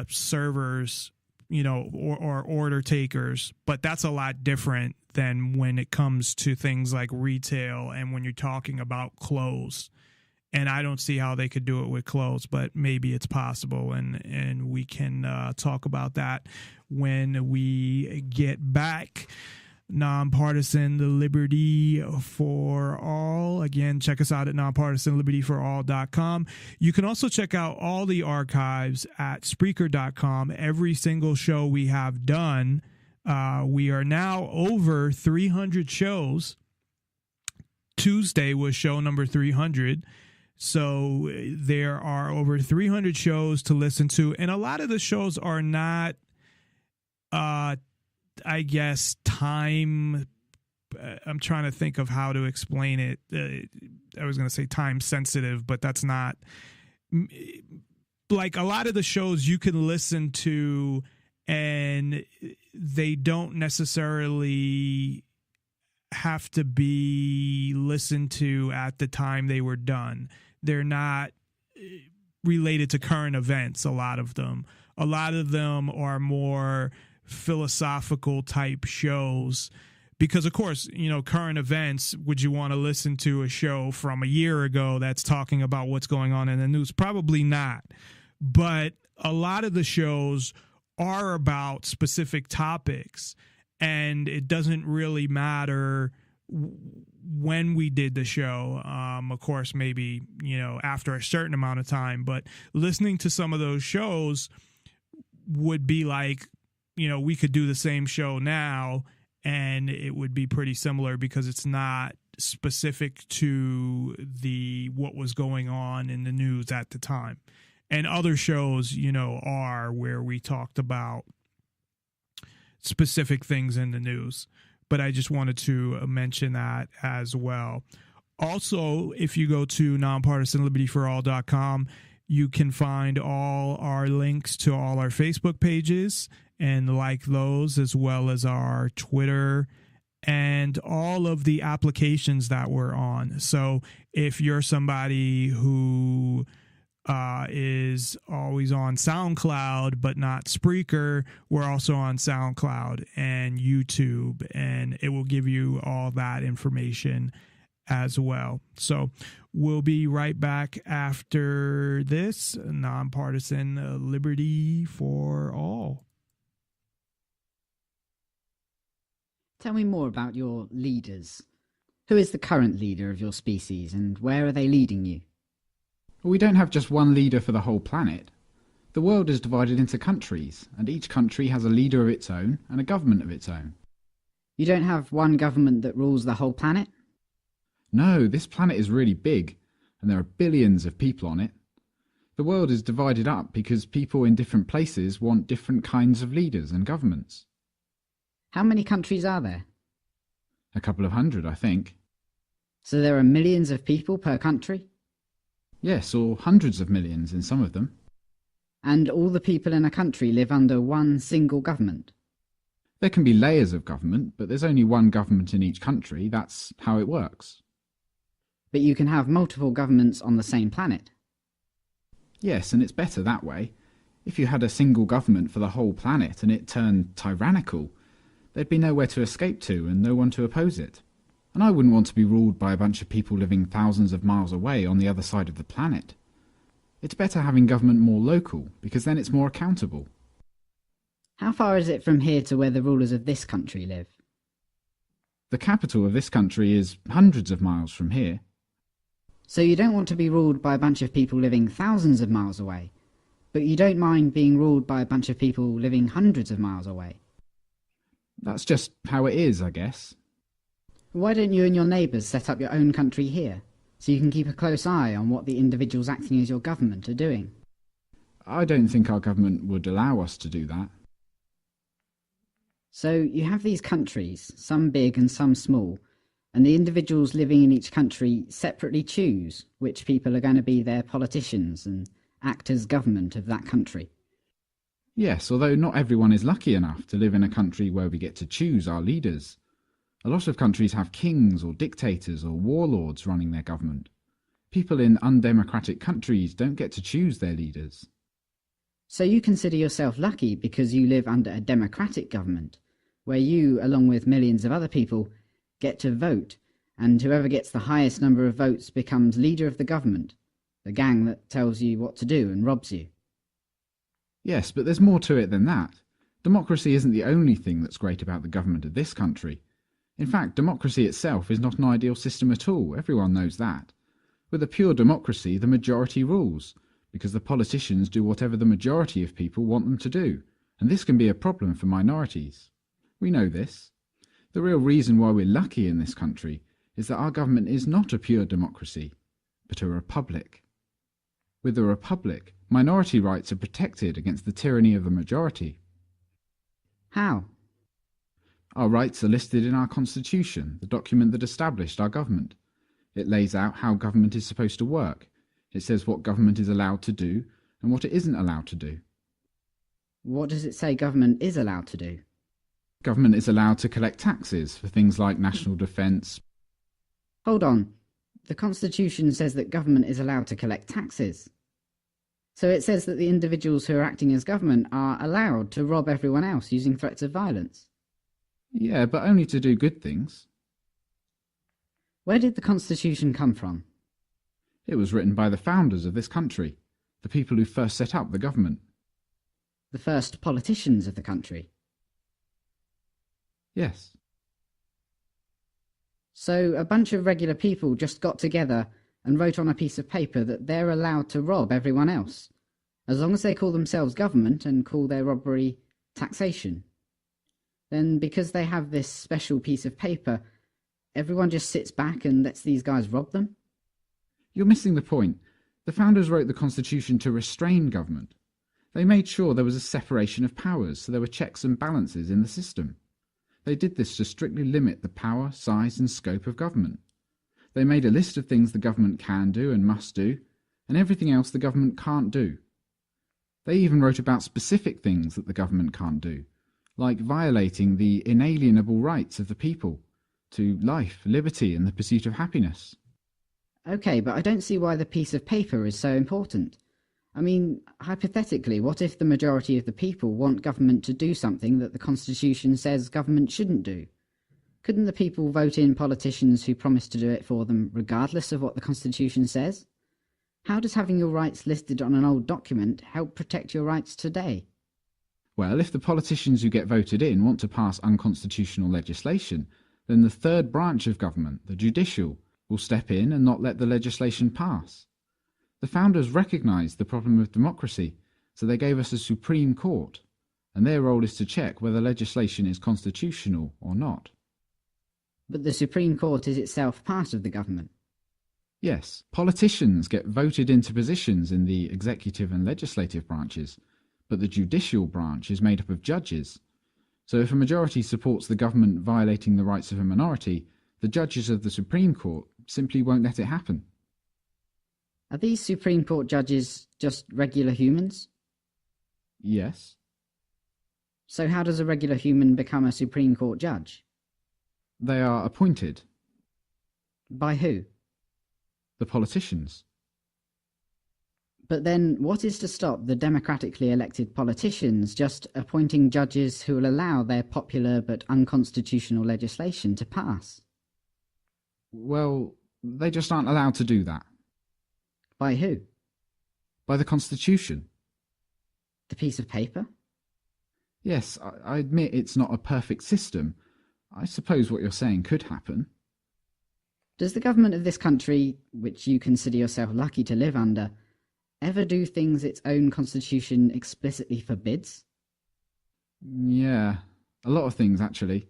servers, or order takers, but that's a lot different than when it comes to things like retail and when you're talking about clothes. And I don't see how they could do it with clothes, but maybe it's possible, and we can talk about that when we get back. Nonpartisan, the liberty for all. Again, check us out at nonpartisanlibertyforall.com. You can also check out all the archives at Spreaker.com. Every single show we have done. We are now over 300 shows. Tuesday was show number 300. So there are over 300 shows to listen to. And a lot of the shows are not, I guess, time. I'm trying to think of how to explain it. I was going to say time sensitive, but that's not. Like, a lot of the shows you can listen to and they don't necessarily have to be listened to at the time they were done. They're not related to current events, a lot of them. A lot of them are more philosophical type shows because, of course, current events, would you want to listen to a show from a year ago that's talking about what's going on in the news? Probably not. But a lot of the shows are about specific topics, and it doesn't really matter when we did the show. Of course, maybe, after a certain amount of time, but listening to some of those shows would be like, we could do the same show now and it would be pretty similar because it's not specific to what was going on in the news at the time. And other shows, are where we talked about specific things in the news. But I just wanted to mention that as well. Also, if you go to nonpartisanlibertyforall.com, you can find all our links to all our Facebook pages and like those, as well as our Twitter and all of the applications that we're on. So if you're somebody who is always on SoundCloud but not Spreaker, we're also on SoundCloud and YouTube, and it will give you all that information as well. So we'll be right back after this. Nonpartisan Liberty for All. Tell me more about your leaders. Who is the current leader of your species, and where are they leading you? We don't have just one leader for the whole planet. The world is divided into countries, and each country has a leader of its own and a government of its own. You don't have one government that rules the whole planet? No, this planet is really big, and there are billions of people on it. The world is divided up because people in different places want different kinds of leaders and governments. How many countries are there? A couple of hundred, I think. So there are millions of people per country? Yes, or hundreds of millions in some of them. And all the people in a country live under one single government? There can be layers of government, but there's only one government in each country. That's how it works. But you can have multiple governments on the same planet? Yes, and it's better that way. If you had a single government for the whole planet and it turned tyrannical, there'd be nowhere to escape to and no one to oppose it. And I wouldn't want to be ruled by a bunch of people living thousands of miles away on the other side of the planet. It's better having government more local, because then it's more accountable. How far is it from here to where the rulers of this country live? The capital of this country is hundreds of miles from here. So you don't want to be ruled by a bunch of people living thousands of miles away, but you don't mind being ruled by a bunch of people living hundreds of miles away? That's just how it is, I guess. Why don't you and your neighbours set up your own country here, so you can keep a close eye on what the individuals acting as your government are doing? I don't think our government would allow us to do that. So you have these countries, some big and some small, and the individuals living in each country separately choose which people are going to be their politicians and act as government of that country. Yes, although not everyone is lucky enough to live in a country where we get to choose our leaders. A lot of countries have kings or dictators or warlords running their government. People in undemocratic countries don't get to choose their leaders. So you consider yourself lucky because you live under a democratic government, where you, along with millions of other people, get to vote, and whoever gets the highest number of votes becomes leader of the government, the gang that tells you what to do and robs you. Yes, but there's more to it than that. Democracy isn't the only thing that's great about the government of this country. In fact, democracy itself is not an ideal system at all, everyone knows that. With a pure democracy, the majority rules, because the politicians do whatever the majority of people want them to do, and this can be a problem for minorities. We know this. The real reason why we're lucky in this country is that our government is not a pure democracy, but a republic. With a republic, minority rights are protected against the tyranny of the majority. How? Our rights are listed in our constitution, the document that established our government. It lays out how government is supposed to work. It says what government is allowed to do and what it isn't allowed to do. What does it say government is allowed to do? Government is allowed to collect taxes for things like national defence. Hold on. The Constitution says that government is allowed to collect taxes. So it says that the individuals who are acting as government are allowed to rob everyone else using threats of violence. Yeah, but only to do good things. Where did the Constitution come from? It was written by the founders of this country, the people who first set up the government. The first politicians of the country. Yes. So a bunch of regular people just got together and wrote on a piece of paper that they're allowed to rob everyone else, as long as they call themselves government and call their robbery taxation. Then, because they have this special piece of paper, everyone just sits back and lets these guys rob them? You're missing the point. The founders wrote the Constitution to restrain government. They made sure there was a separation of powers, so there were checks and balances in the system. They did this to strictly limit the power, size and scope of government. They made a list of things the government can do and must do, and everything else the government can't do. They even wrote about specific things that the government can't do, like violating the inalienable rights of the people to life, liberty and the pursuit of happiness. Okay, but I don't see why the piece of paper is so important. I mean, hypothetically, what if the majority of the people want government to do something that the Constitution says government shouldn't do? Couldn't the people vote in politicians who promise to do it for them, regardless of what the Constitution says? How does having your rights listed on an old document help protect your rights today? Well, if the politicians who get voted in want to pass unconstitutional legislation, then the third branch of government, the judicial, will step in and not let the legislation pass. The founders recognised the problem of democracy, so they gave us a Supreme Court, and their role is to check whether legislation is constitutional or not. But the Supreme Court is itself part of the government. Yes, politicians get voted into positions in the executive and legislative branches, but the judicial branch is made up of judges. So if a majority supports the government violating the rights of a minority, the judges of the Supreme Court simply won't let it happen. Are these Supreme Court judges just regular humans? Yes. So how does a regular human become a Supreme Court judge? They are appointed. By who? The politicians. But then, what is to stop the democratically elected politicians just appointing judges who will allow their popular but unconstitutional legislation to pass? Well, they just aren't allowed to do that. By who? By the Constitution. The piece of paper? Yes, I admit it's not a perfect system. I suppose what you're saying could happen. Does the government of this country, which you consider yourself lucky to live under, ever do things its own constitution explicitly forbids? Yeah, a lot of things actually.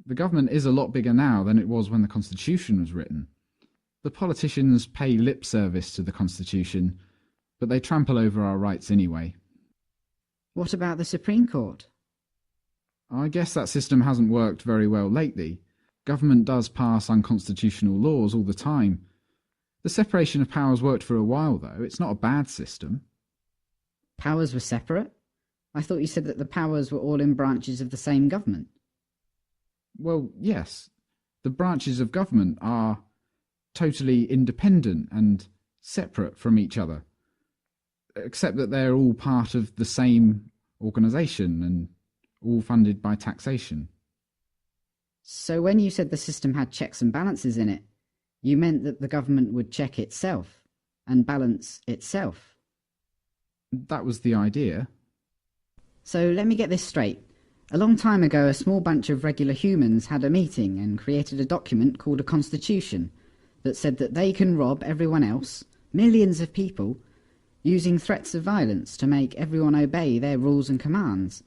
The government is a lot bigger now than it was when the Constitution was written. The politicians pay lip service to the Constitution, but they trample over our rights anyway. What about the Supreme Court? I guess that system hasn't worked very well lately. Government does pass unconstitutional laws all the time. The separation of powers worked for a while, though. It's not a bad system. Powers were separate? I thought you said that the powers were all in branches of the same government. Well, yes. The branches of government are totally independent and separate from each other. except that they're all part of the same organisation and all funded by taxation. So when you said the system had checks and balances in it, you meant that the government would check itself and balance itself. That was the idea. So let me get this straight. A long time ago, a small bunch of regular humans had a meeting and created a document called a constitution that said that they can rob everyone else, millions of people, using threats of violence to make everyone obey their rules and commands.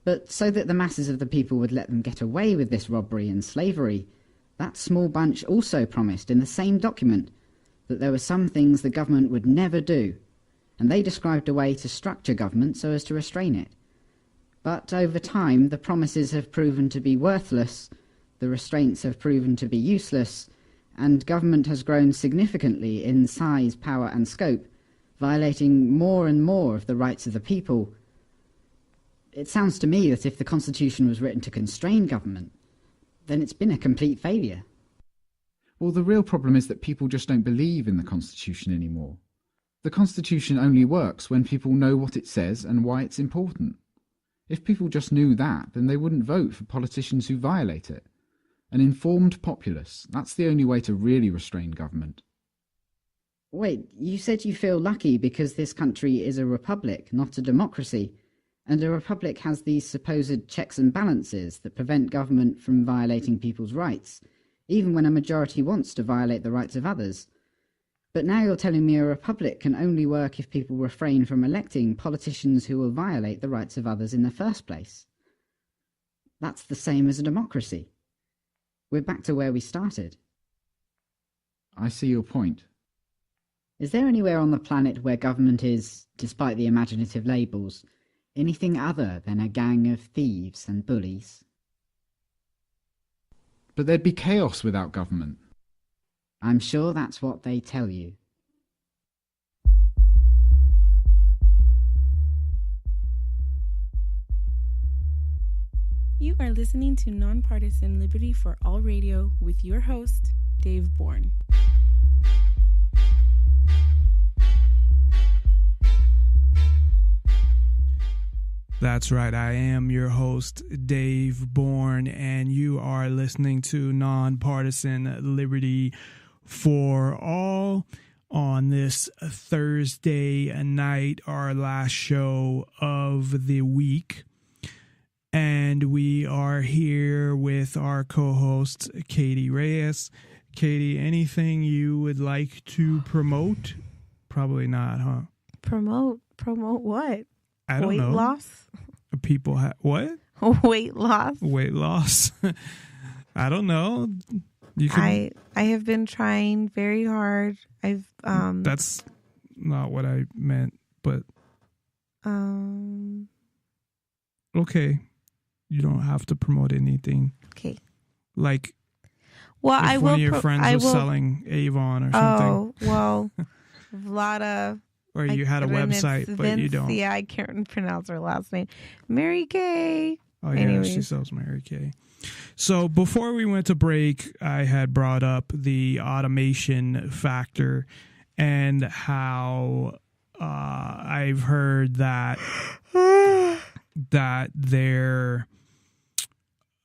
But so that the masses of the people would let them get away with this robbery and slavery, that small bunch also promised in the same document that there were some things the government would never do, and they described a way to structure government so as to restrain it. But over time, the promises have proven to be worthless, the restraints have proven to be useless, and government has grown significantly in size, power and scope, violating more and more of the rights of the people. It sounds to me that if the Constitution was written to constrain government, then it's been a complete failure. Well, the real problem is that people just don't believe in the Constitution anymore. The Constitution only works when people know what it says and why it's important. If people just knew that, then they wouldn't vote for politicians who violate it. An informed populace, that's the only way to really restrain government. Wait, you said you feel lucky because this country is a republic, not a democracy, and a republic has these supposed checks and balances that prevent government from violating people's rights, even when a majority wants to violate the rights of others. But now you're telling me a republic can only work if people refrain from electing politicians who will violate the rights of others in the first place. That's the same as a democracy. We're back to where we started. I see your point. Is there anywhere on the planet where government is, despite the imaginative labels, anything other than a gang of thieves and bullies? But there'd be chaos without government. I'm sure that's what they tell you. You are listening to Nonpartisan Liberty for All Radio with your host, Dave Bourne. That's right. I am your host, Dave Bourne, and you are listening to Nonpartisan Liberty for All on this Thursday night, our last show of the week. And we are here with our co-host, Katy Reyes. Katy, anything you would like to promote? Probably not, huh? Promote what? I don't know. Weight loss? People what? Weight loss? Weight loss? I don't know. You can. I have been trying very hard. That's not what I meant, but okay. You don't have to promote anything. Okay. Like, well, if one of your friends was selling Avon or something. Oh, well, Vlada. Or you had a website, but you don't. Yeah, I can't pronounce her last name. Mary Kay. Oh, yeah, anyways. She sells Mary Kay. So before we went to break, I had brought up the automation factor and how I've heard that they're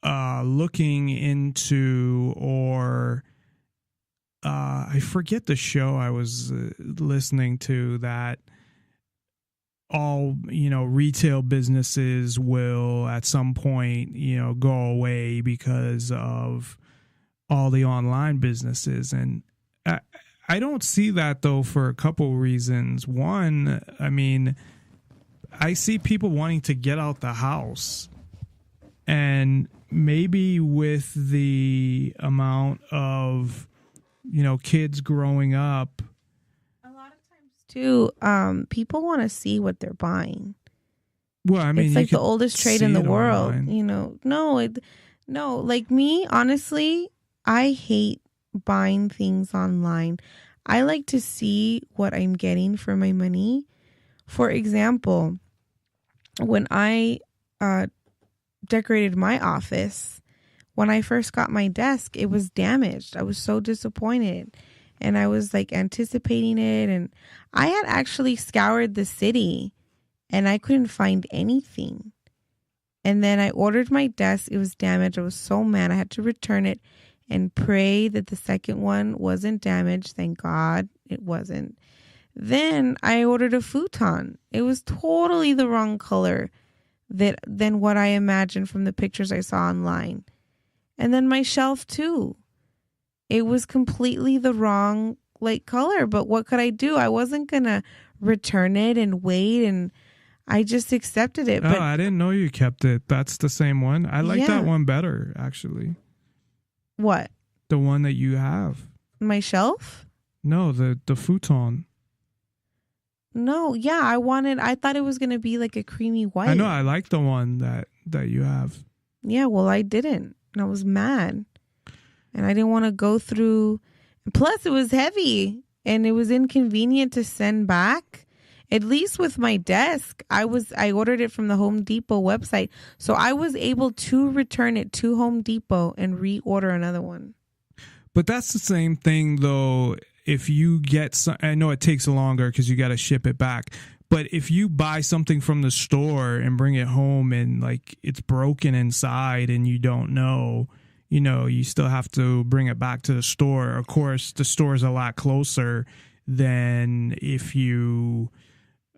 looking into, or I forget the show I was listening to, that all, retail businesses will at some point, go away because of all the online businesses. And I don't see that, though, for a couple reasons. One, I mean, I see people wanting to get out the house, and maybe with the amount of, kids growing up, a lot of times too, people want to see what they're buying. Well, I mean, it's like the oldest trade in the world. Online. No, like me, honestly, I hate buying things online. I like to see what I'm getting for my money. For example, when I decorated my office, when I first got my desk, it was damaged. I was so disappointed. and I was like anticipating it, and I had actually scoured the city and I couldn't find anything. And then I ordered my desk. It was damaged. I was so mad. I had to return it and pray that the second one wasn't damaged. Thank God it wasn't. Then I ordered a futon. It was totally the wrong color than what I imagined from the pictures I saw online. And then my shelf too. It was completely the wrong color. But what could I do? I wasn't gonna return it and wait, and I just accepted it. But I didn't know you kept it. That's the same one. I like that one better, actually. What? The one that you have. My shelf? No, the futon. No, yeah, I thought it was going to be like a creamy white. I know, I like the one that you have. Yeah, well, I didn't. And I was mad. And I didn't want to go through. Plus, it was heavy and it was inconvenient to send back. At least with my desk, I ordered it from the Home Depot website. So I was able to return it to Home Depot and reorder another one. But that's the same thing, though. If you get some, I know it takes longer because you got to ship it back. But if you buy something from the store and bring it home and like it's broken inside and you don't know, you still have to bring it back to the store. Of course, the store is a lot closer than if you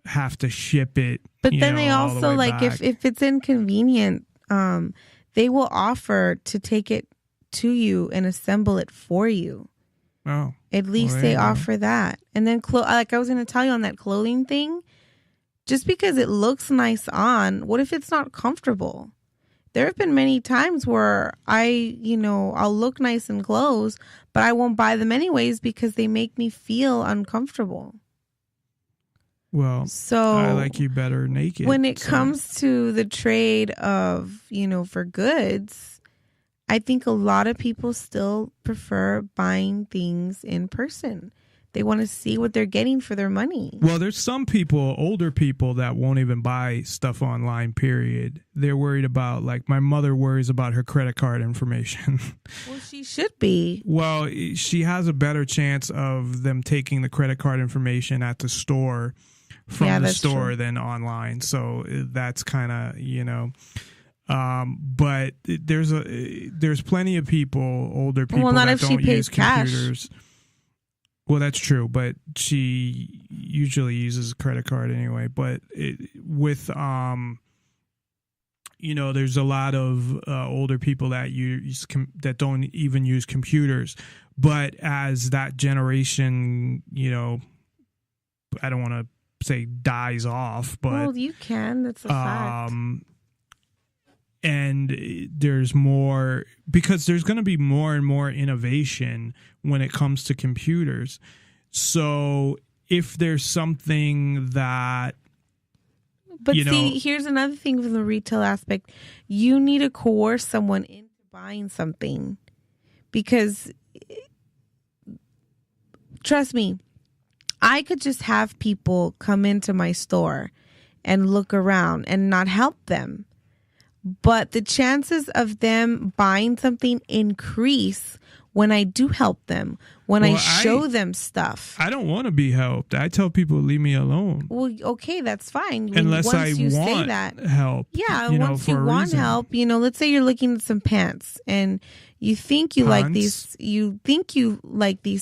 have to ship it. But then they also if it's inconvenient, they will offer to take it to you and assemble it for you. Oh, at least they offer that. And then like I was going to tell you on that clothing thing, just because it looks nice on, what if it's not comfortable? There have been many times where I'll look nice in clothes, but I won't buy them anyways because they make me feel uncomfortable. Well, so I like you better naked. When it comes to the trade of, for goods, I think a lot of people still prefer buying things in person. They want to see what they're getting for their money. Well, there's some people, older people, that won't even buy stuff online, period. They're worried about, like, my mother worries about her credit card information. Well, she should be. Well, she has a better chance of them taking the credit card information at the store from the store true. Than online. So that's kind of, but there's plenty of people, older people, that don't use computers. Cash. Well, that's true, but she usually uses a credit card anyway. But there's a lot of older people that that don't even use computers. But as that generation, I don't want to say dies off, but well, you can. That's a fact. And there's more, because there's going to be more and more innovation when it comes to computers. So if there's something that, but here's another thing from the retail aspect. You need to coerce someone into buying something, because trust me, I could just have people come into my store and look around and not help them. But the chances of them buying something increase when I do help them, when I show them stuff. I don't want to be helped. I tell people, leave me alone. Well, okay, that's fine. Unless once I you want say that, help. Yeah, once you want help, let's say you're looking at some pants and you think you like these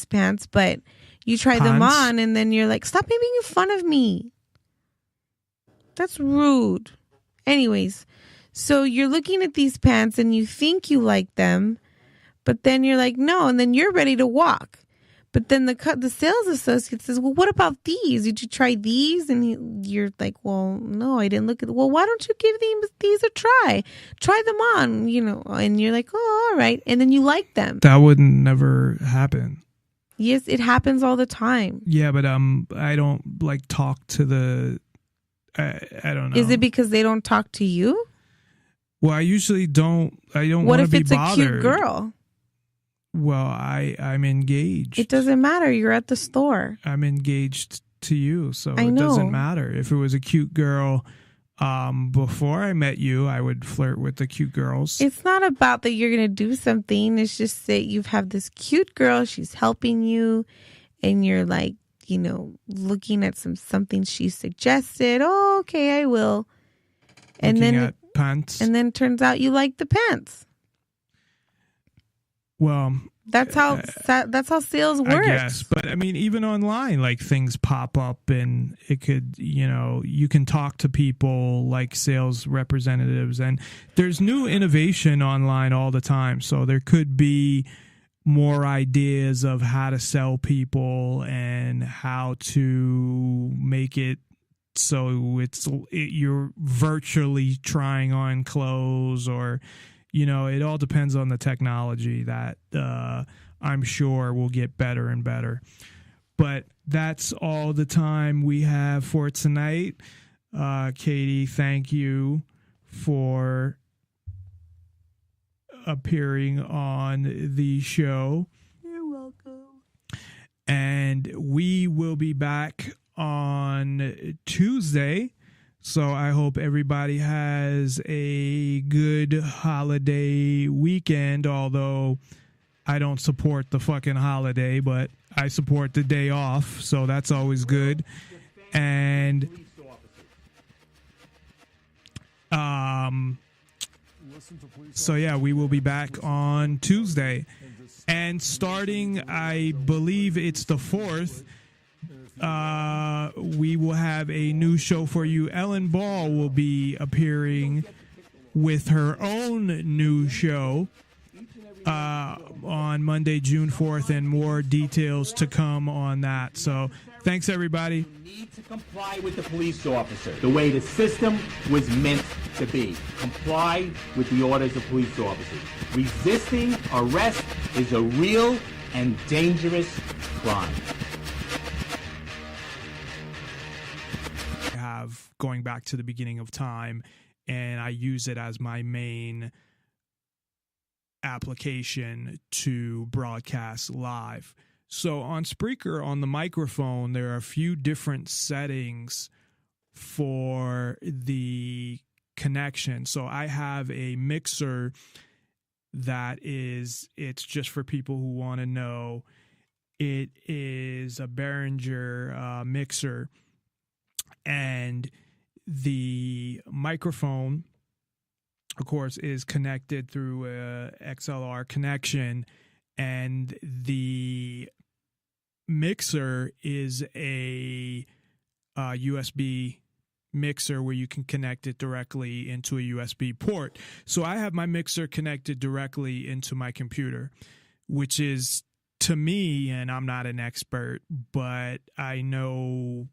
pants, but you try them on and then you're like, stop making fun of me. That's rude. Anyways. So you're looking at these pants and you think you like them, but then you're like, no, and then you're ready to walk. But then the sales associate says, well, what about these? Did you try these? And you're like, well, no, I didn't look at them. Well, why don't you give these a try? Try them on, and you're like, oh, all right. And then you like them. That would never happen. Yes, it happens all the time. Yeah, but I don't talk to the, I don't know. Is it because they don't talk to you? Well, I usually don't. I don't want to be bothered. What if it's a cute girl? Well, I'm engaged. It doesn't matter. You're at the store. I'm engaged to you, so it doesn't matter. If it was a cute girl, Before I met you, I would flirt with the cute girls. It's not about that you're going to do something. It's just that you have this cute girl. She's helping you. And you're like, looking at something she suggested. Oh, okay, I will. And Looking then at pants. And then turns out you like the pants. Well, that's how sales works. I guess, but I mean, even online, like things pop up, and it could, you can talk to people like sales representatives, and there's new innovation online all the time. So there could be more ideas of how to sell people and how to make it so you're virtually trying on clothes, or it all depends on the technology that I'm sure will get better and better. But that's all the time we have for tonight. Katy, thank you for appearing on the show. You're welcome. And we will be back on Tuesday. So I hope everybody has a good holiday weekend, although I don't support the fucking holiday, but I support the day off, so that's always good. And so yeah, we will be back on Tuesday. And starting, I believe it's the 4th, we will have a new show for you. Ellen Ball will be appearing with her own new show on Monday, June 4th, and more details to come on that. So thanks, everybody. You need to comply with the police officer the way the system was meant to be. Comply with the orders of police officers. Resisting arrest is a real and dangerous crime. Going back to the beginning of time, and I use it as my main application to broadcast live. So on Spreaker, on the microphone, there are a few different settings for the connection. So I have a mixer it's just for people who want to know. It is a Behringer mixer, and the microphone, of course, is connected through a XLR connection, and the mixer is a USB mixer where you can connect it directly into a USB port. So I have my mixer connected directly into my computer, which is, to me, and I'm not an expert, but I know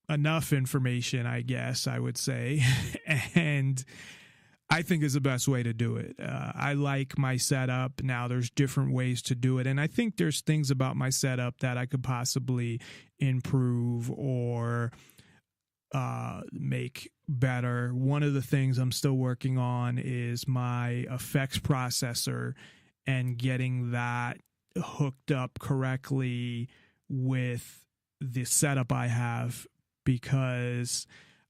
enough information, I guess I would say, and I think is the best way to do it. I like my setup. Now there's different ways to do it, and I think there's things about my setup that I could possibly improve or make better. One of the things I'm still working on is my effects processor and getting that hooked up correctly with the setup I have, because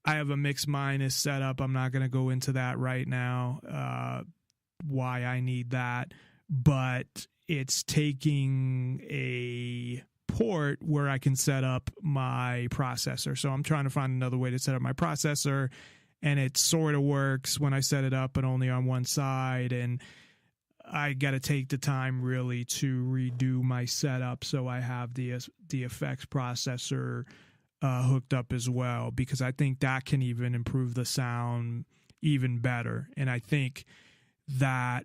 I have a mix minus setup. I'm not going to go into that right now, why I need that, but it's taking a port where I can set up my processor. So I'm trying to find another way to set up my processor, and it sort of works when I set it up, but only on one side. And I got to take the time really to redo my setup so I have the effects processor hooked up as well, because I think that can even improve the sound even better. And I think that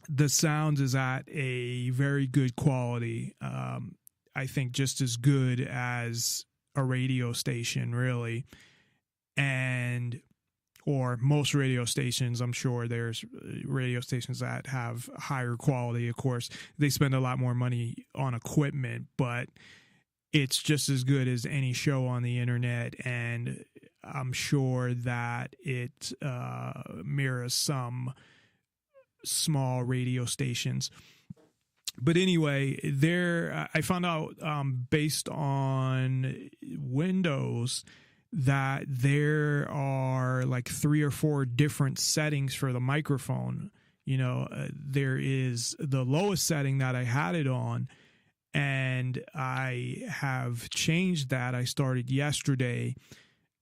the sound is at a very good quality. I think just as good as a radio station, really. Or most radio stations. I'm sure there's radio stations that have higher quality. Of course, they spend a lot more money on equipment, but it's just as good as any show on the internet, and I'm sure that it mirrors some small radio stations. But anyway, I found out based on Windows that there are like 3 or 4 different settings for the microphone. There is the lowest setting that I had it on, and I have changed that. I started yesterday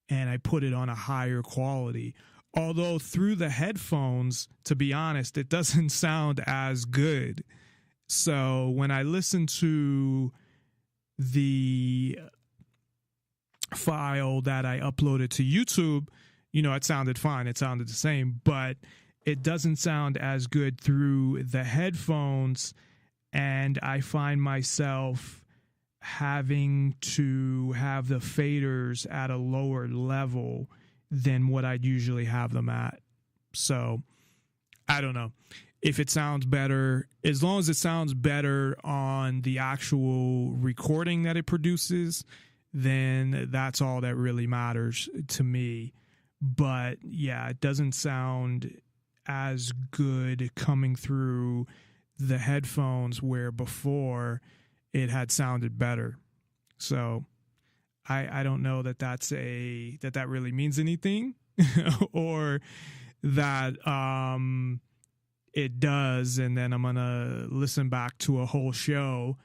and I put it on a higher quality. Although through the headphones, to be honest, it doesn't sound as good. So when I listen to the file that I uploaded to YouTube, it sounded fine. It sounded the same, but it doesn't sound as good through the headphones. And I find myself having to have the faders at a lower level than what I'd usually have them at. So I don't know if it sounds better. As long as it sounds better on the actual recording that it produces, then that's all that really matters to me. But yeah, it doesn't sound as good coming through the headphones, where before it had sounded better. So I don't know that that really means anything or that it does, and then I'm gonna listen back to a whole show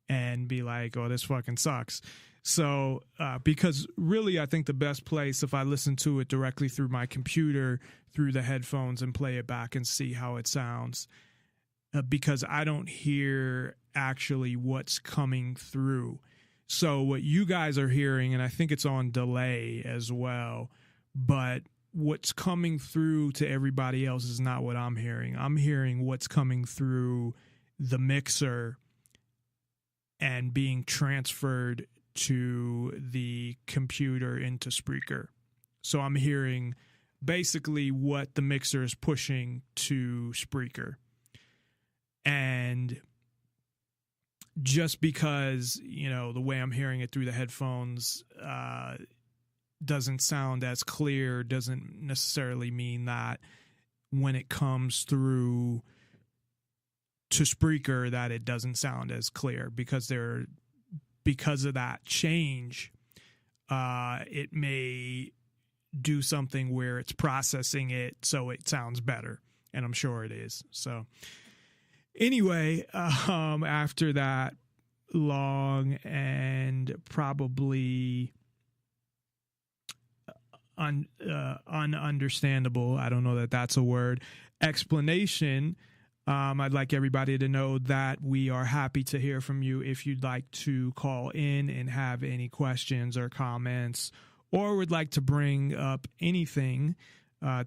and be like, oh, this fucking sucks. So because really I think the best place, if I listen to it directly through my computer, through the headphones, and play it back and see how it sounds, because I don't hear actually what's coming through. So what you guys are hearing, and I think it's on delay as well, but what's coming through to everybody else is not what I'm hearing. I'm hearing what's coming through the mixer and being transferred to the computer into Spreaker. So I'm hearing basically what the mixer is pushing to Spreaker. And just because, the way I'm hearing it through the headphones doesn't sound as clear, doesn't necessarily mean that when it comes through to Spreaker that it doesn't sound as clear, because of that change, it may do something where it's processing it so it sounds better, and I'm sure it is. So anyway, after that long and probably ununderstandable, I don't know that that's a word, explanation, I'd like everybody to know that we are happy to hear from you. If you'd like to call in and have any questions or comments, or would like to bring up anything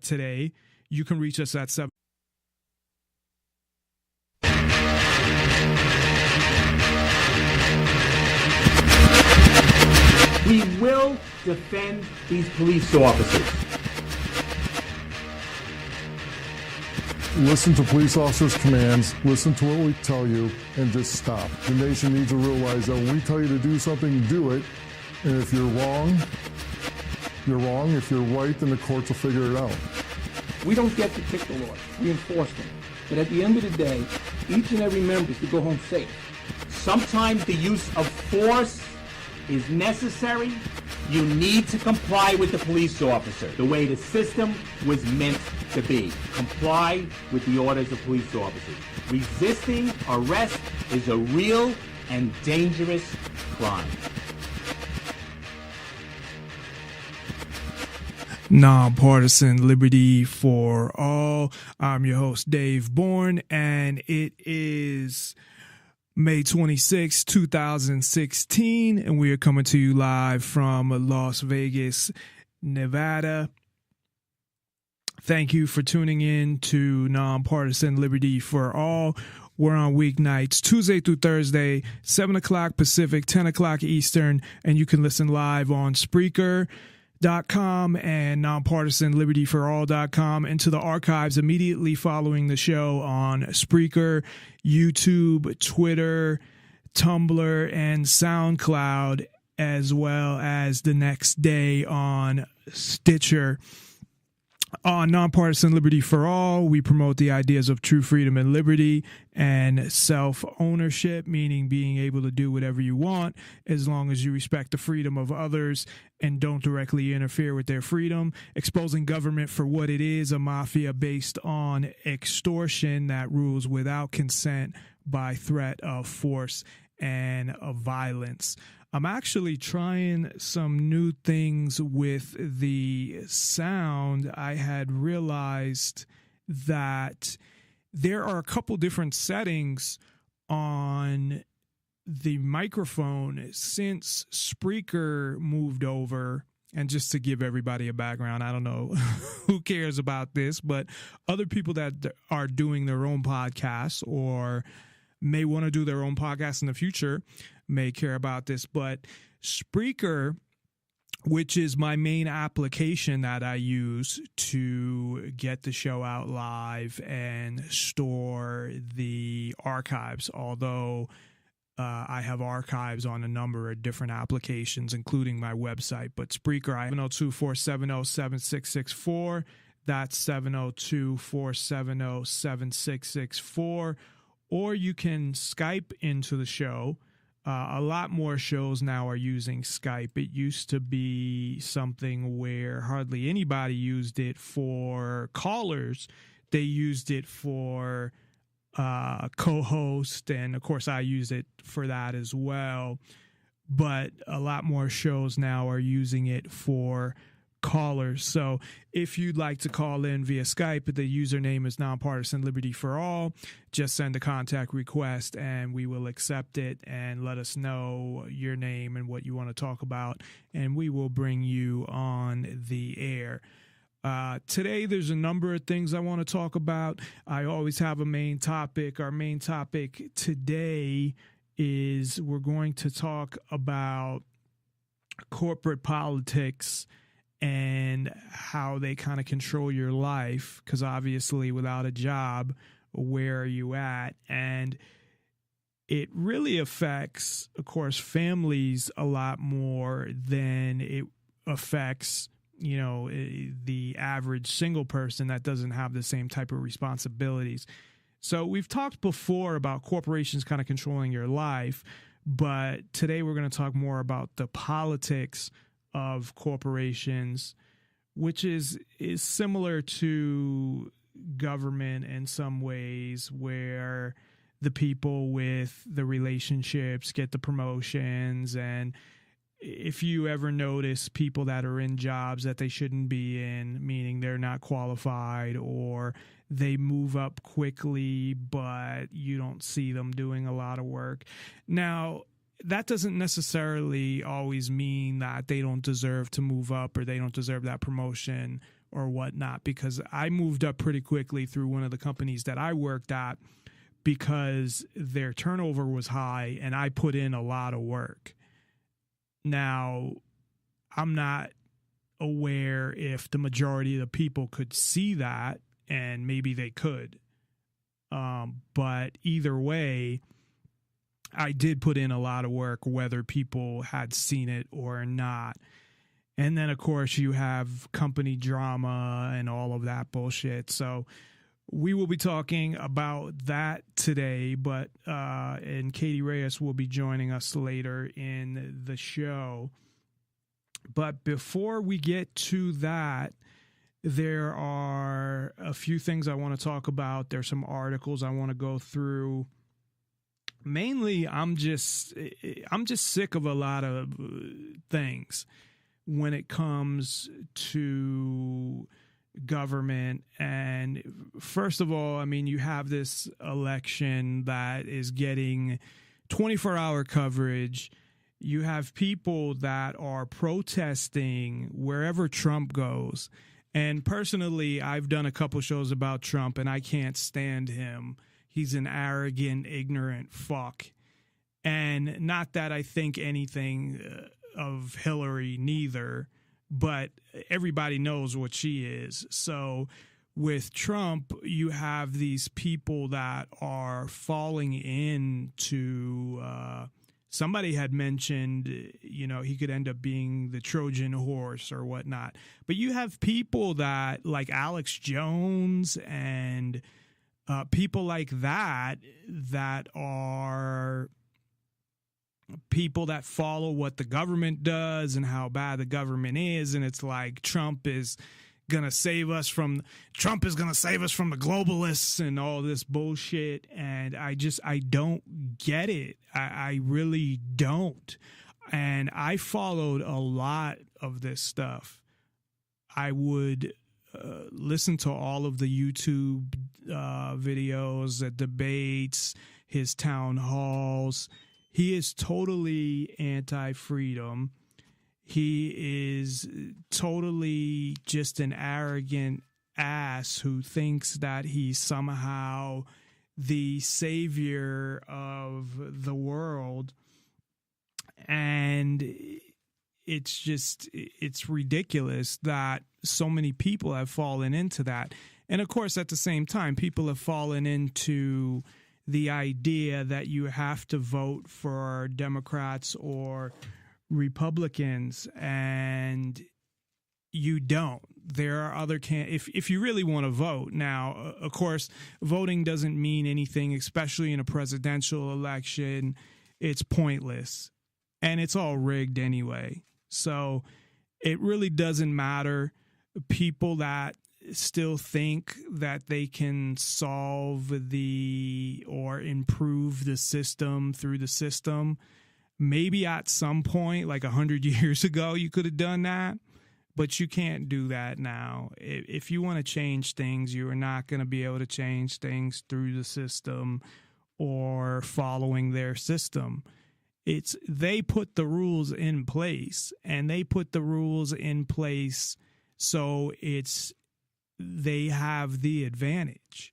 today, you can reach us at 7. We will defend these police officers. Listen to police officers' commands, listen to what we tell you, and just stop. The nation needs to realize that when we tell you to do something, do it. And if you're wrong, you're wrong. If you're right, then the courts will figure it out. We don't get to pick the laws. We enforce them. But at the end of the day, each and every member is to go home safe. Sometimes the use of force is necessary. You need to comply with the police officer the way the system was meant to be. Comply with the orders of police officers. Resisting arrest is a real and dangerous crime. Nonpartisan Liberty for All. I'm your host, Dave Bourne, and it is May 26, 2016, and we are coming to you live from Las Vegas, Nevada. Thank you for tuning in to Nonpartisan Liberty for All. We're on weeknights, Tuesday through Thursday, 7 o'clock Pacific, 10 o'clock Eastern, and you can listen live on Spreaker.com and nonpartisanlibertyforall.com, and to the archives immediately following the show on Spreaker, YouTube, Twitter, Tumblr, and SoundCloud, as well as the next day on Stitcher. On Nonpartisan Liberty for All, we promote the ideas of true freedom and liberty and self-ownership, meaning being able to do whatever you want as long as you respect the freedom of others and don't directly interfere with their freedom. Exposing government for what it is, a mafia based on extortion that rules without consent by threat of force and of violence. I'm actually trying some new things with the sound. I had realized that there are a couple different settings on the microphone since Spreaker moved over. And just to give everybody a background, I don't know who cares about this, but other people that are doing their own podcasts or may want to do their own podcast in the future may care about this. But Spreaker, which is my main application that I use to get the show out live and store the archives, although I have archives on a number of different applications, including my website. But Spreaker, 702-470-7664. That's 702-470-7664. Or you can Skype into the show. A lot more shows now are using Skype. It used to be something where hardly anybody used it for callers. They used it for co-host, and of course I use it for that as well. But a lot more shows now are using it for callers. So if you'd like to call in via Skype, the username is Nonpartisan Liberty for All. Just send a contact request and we will accept it, and let us know your name and what you want to talk about, and we will bring you on the air. Today, there's a number of things I want to talk about. I always have a main topic. Our main topic today is we're going to talk about corporate politics and how they kind of control your life, because obviously without a job, where are you at? And it really affects, of course, families a lot more than it affects, you know, the average single person that doesn't have the same type of responsibilities. So we've talked before about corporations kind of controlling your life, but today we're going to talk more about the politics of corporations, which is similar to government in some ways, where the people with the relationships get the promotions. And if you ever notice people that are in jobs that they shouldn't be in, meaning they're not qualified, or they move up quickly, but you don't see them doing a lot of work. Now, that doesn't necessarily always mean that they don't deserve to move up or they don't deserve that promotion or whatnot, because I moved up pretty quickly through one of the companies that I worked at because their turnover was high and I put in a lot of work. Now, I'm not aware if the majority of the people could see that, and maybe they could. But either way, I did put in a lot of work, whether people had seen it or not. And then, of course, you have company drama and all of that bullshit. So we will be talking about that today, but and Katy Reyes will be joining us later in the show. But before we get to that, there are a few things I want to talk about. There's some articles I want to go through. Mainly, I'm just sick of a lot of things when it comes to government. And first of all, I mean, you have this election that is getting 24-hour coverage. You have people that are protesting wherever Trump goes. And personally, I've done a couple shows about Trump, and I can't stand him. He's an arrogant, ignorant fuck. And not that I think anything of Hillary, neither, but everybody knows what she is. So with Trump, you have these people that are falling into somebody had mentioned, he could end up being the Trojan horse or whatnot. But you have people that like Alex Jones and people like that are people that follow what the government does and how bad the government is. And it's like Trump is going to save us from the globalists and all this bullshit. And I don't get it. I really don't. And I followed a lot of this stuff. I would listen to all of the YouTube videos, the debates, his town halls. He is totally anti-freedom. He is totally just an arrogant ass who thinks that he's somehow the savior of the world. And it's ridiculous that so many people have fallen into that. And of course, at the same time, people have fallen into the idea that you have to vote for Democrats or Republicans, and you don't. There are other if you really want to vote. Now, of course, voting doesn't mean anything, especially in a presidential election. It's pointless, and it's all rigged anyway. So it really doesn't matter. People that still think that they can solve or improve the system through the system. Maybe at some point, like 100 years ago, you could have done that, but you can't do that now. If you want to change things, you are not going to be able to change things through the system or following their system. They put the rules in place, and they put the rules in place so they have the advantage.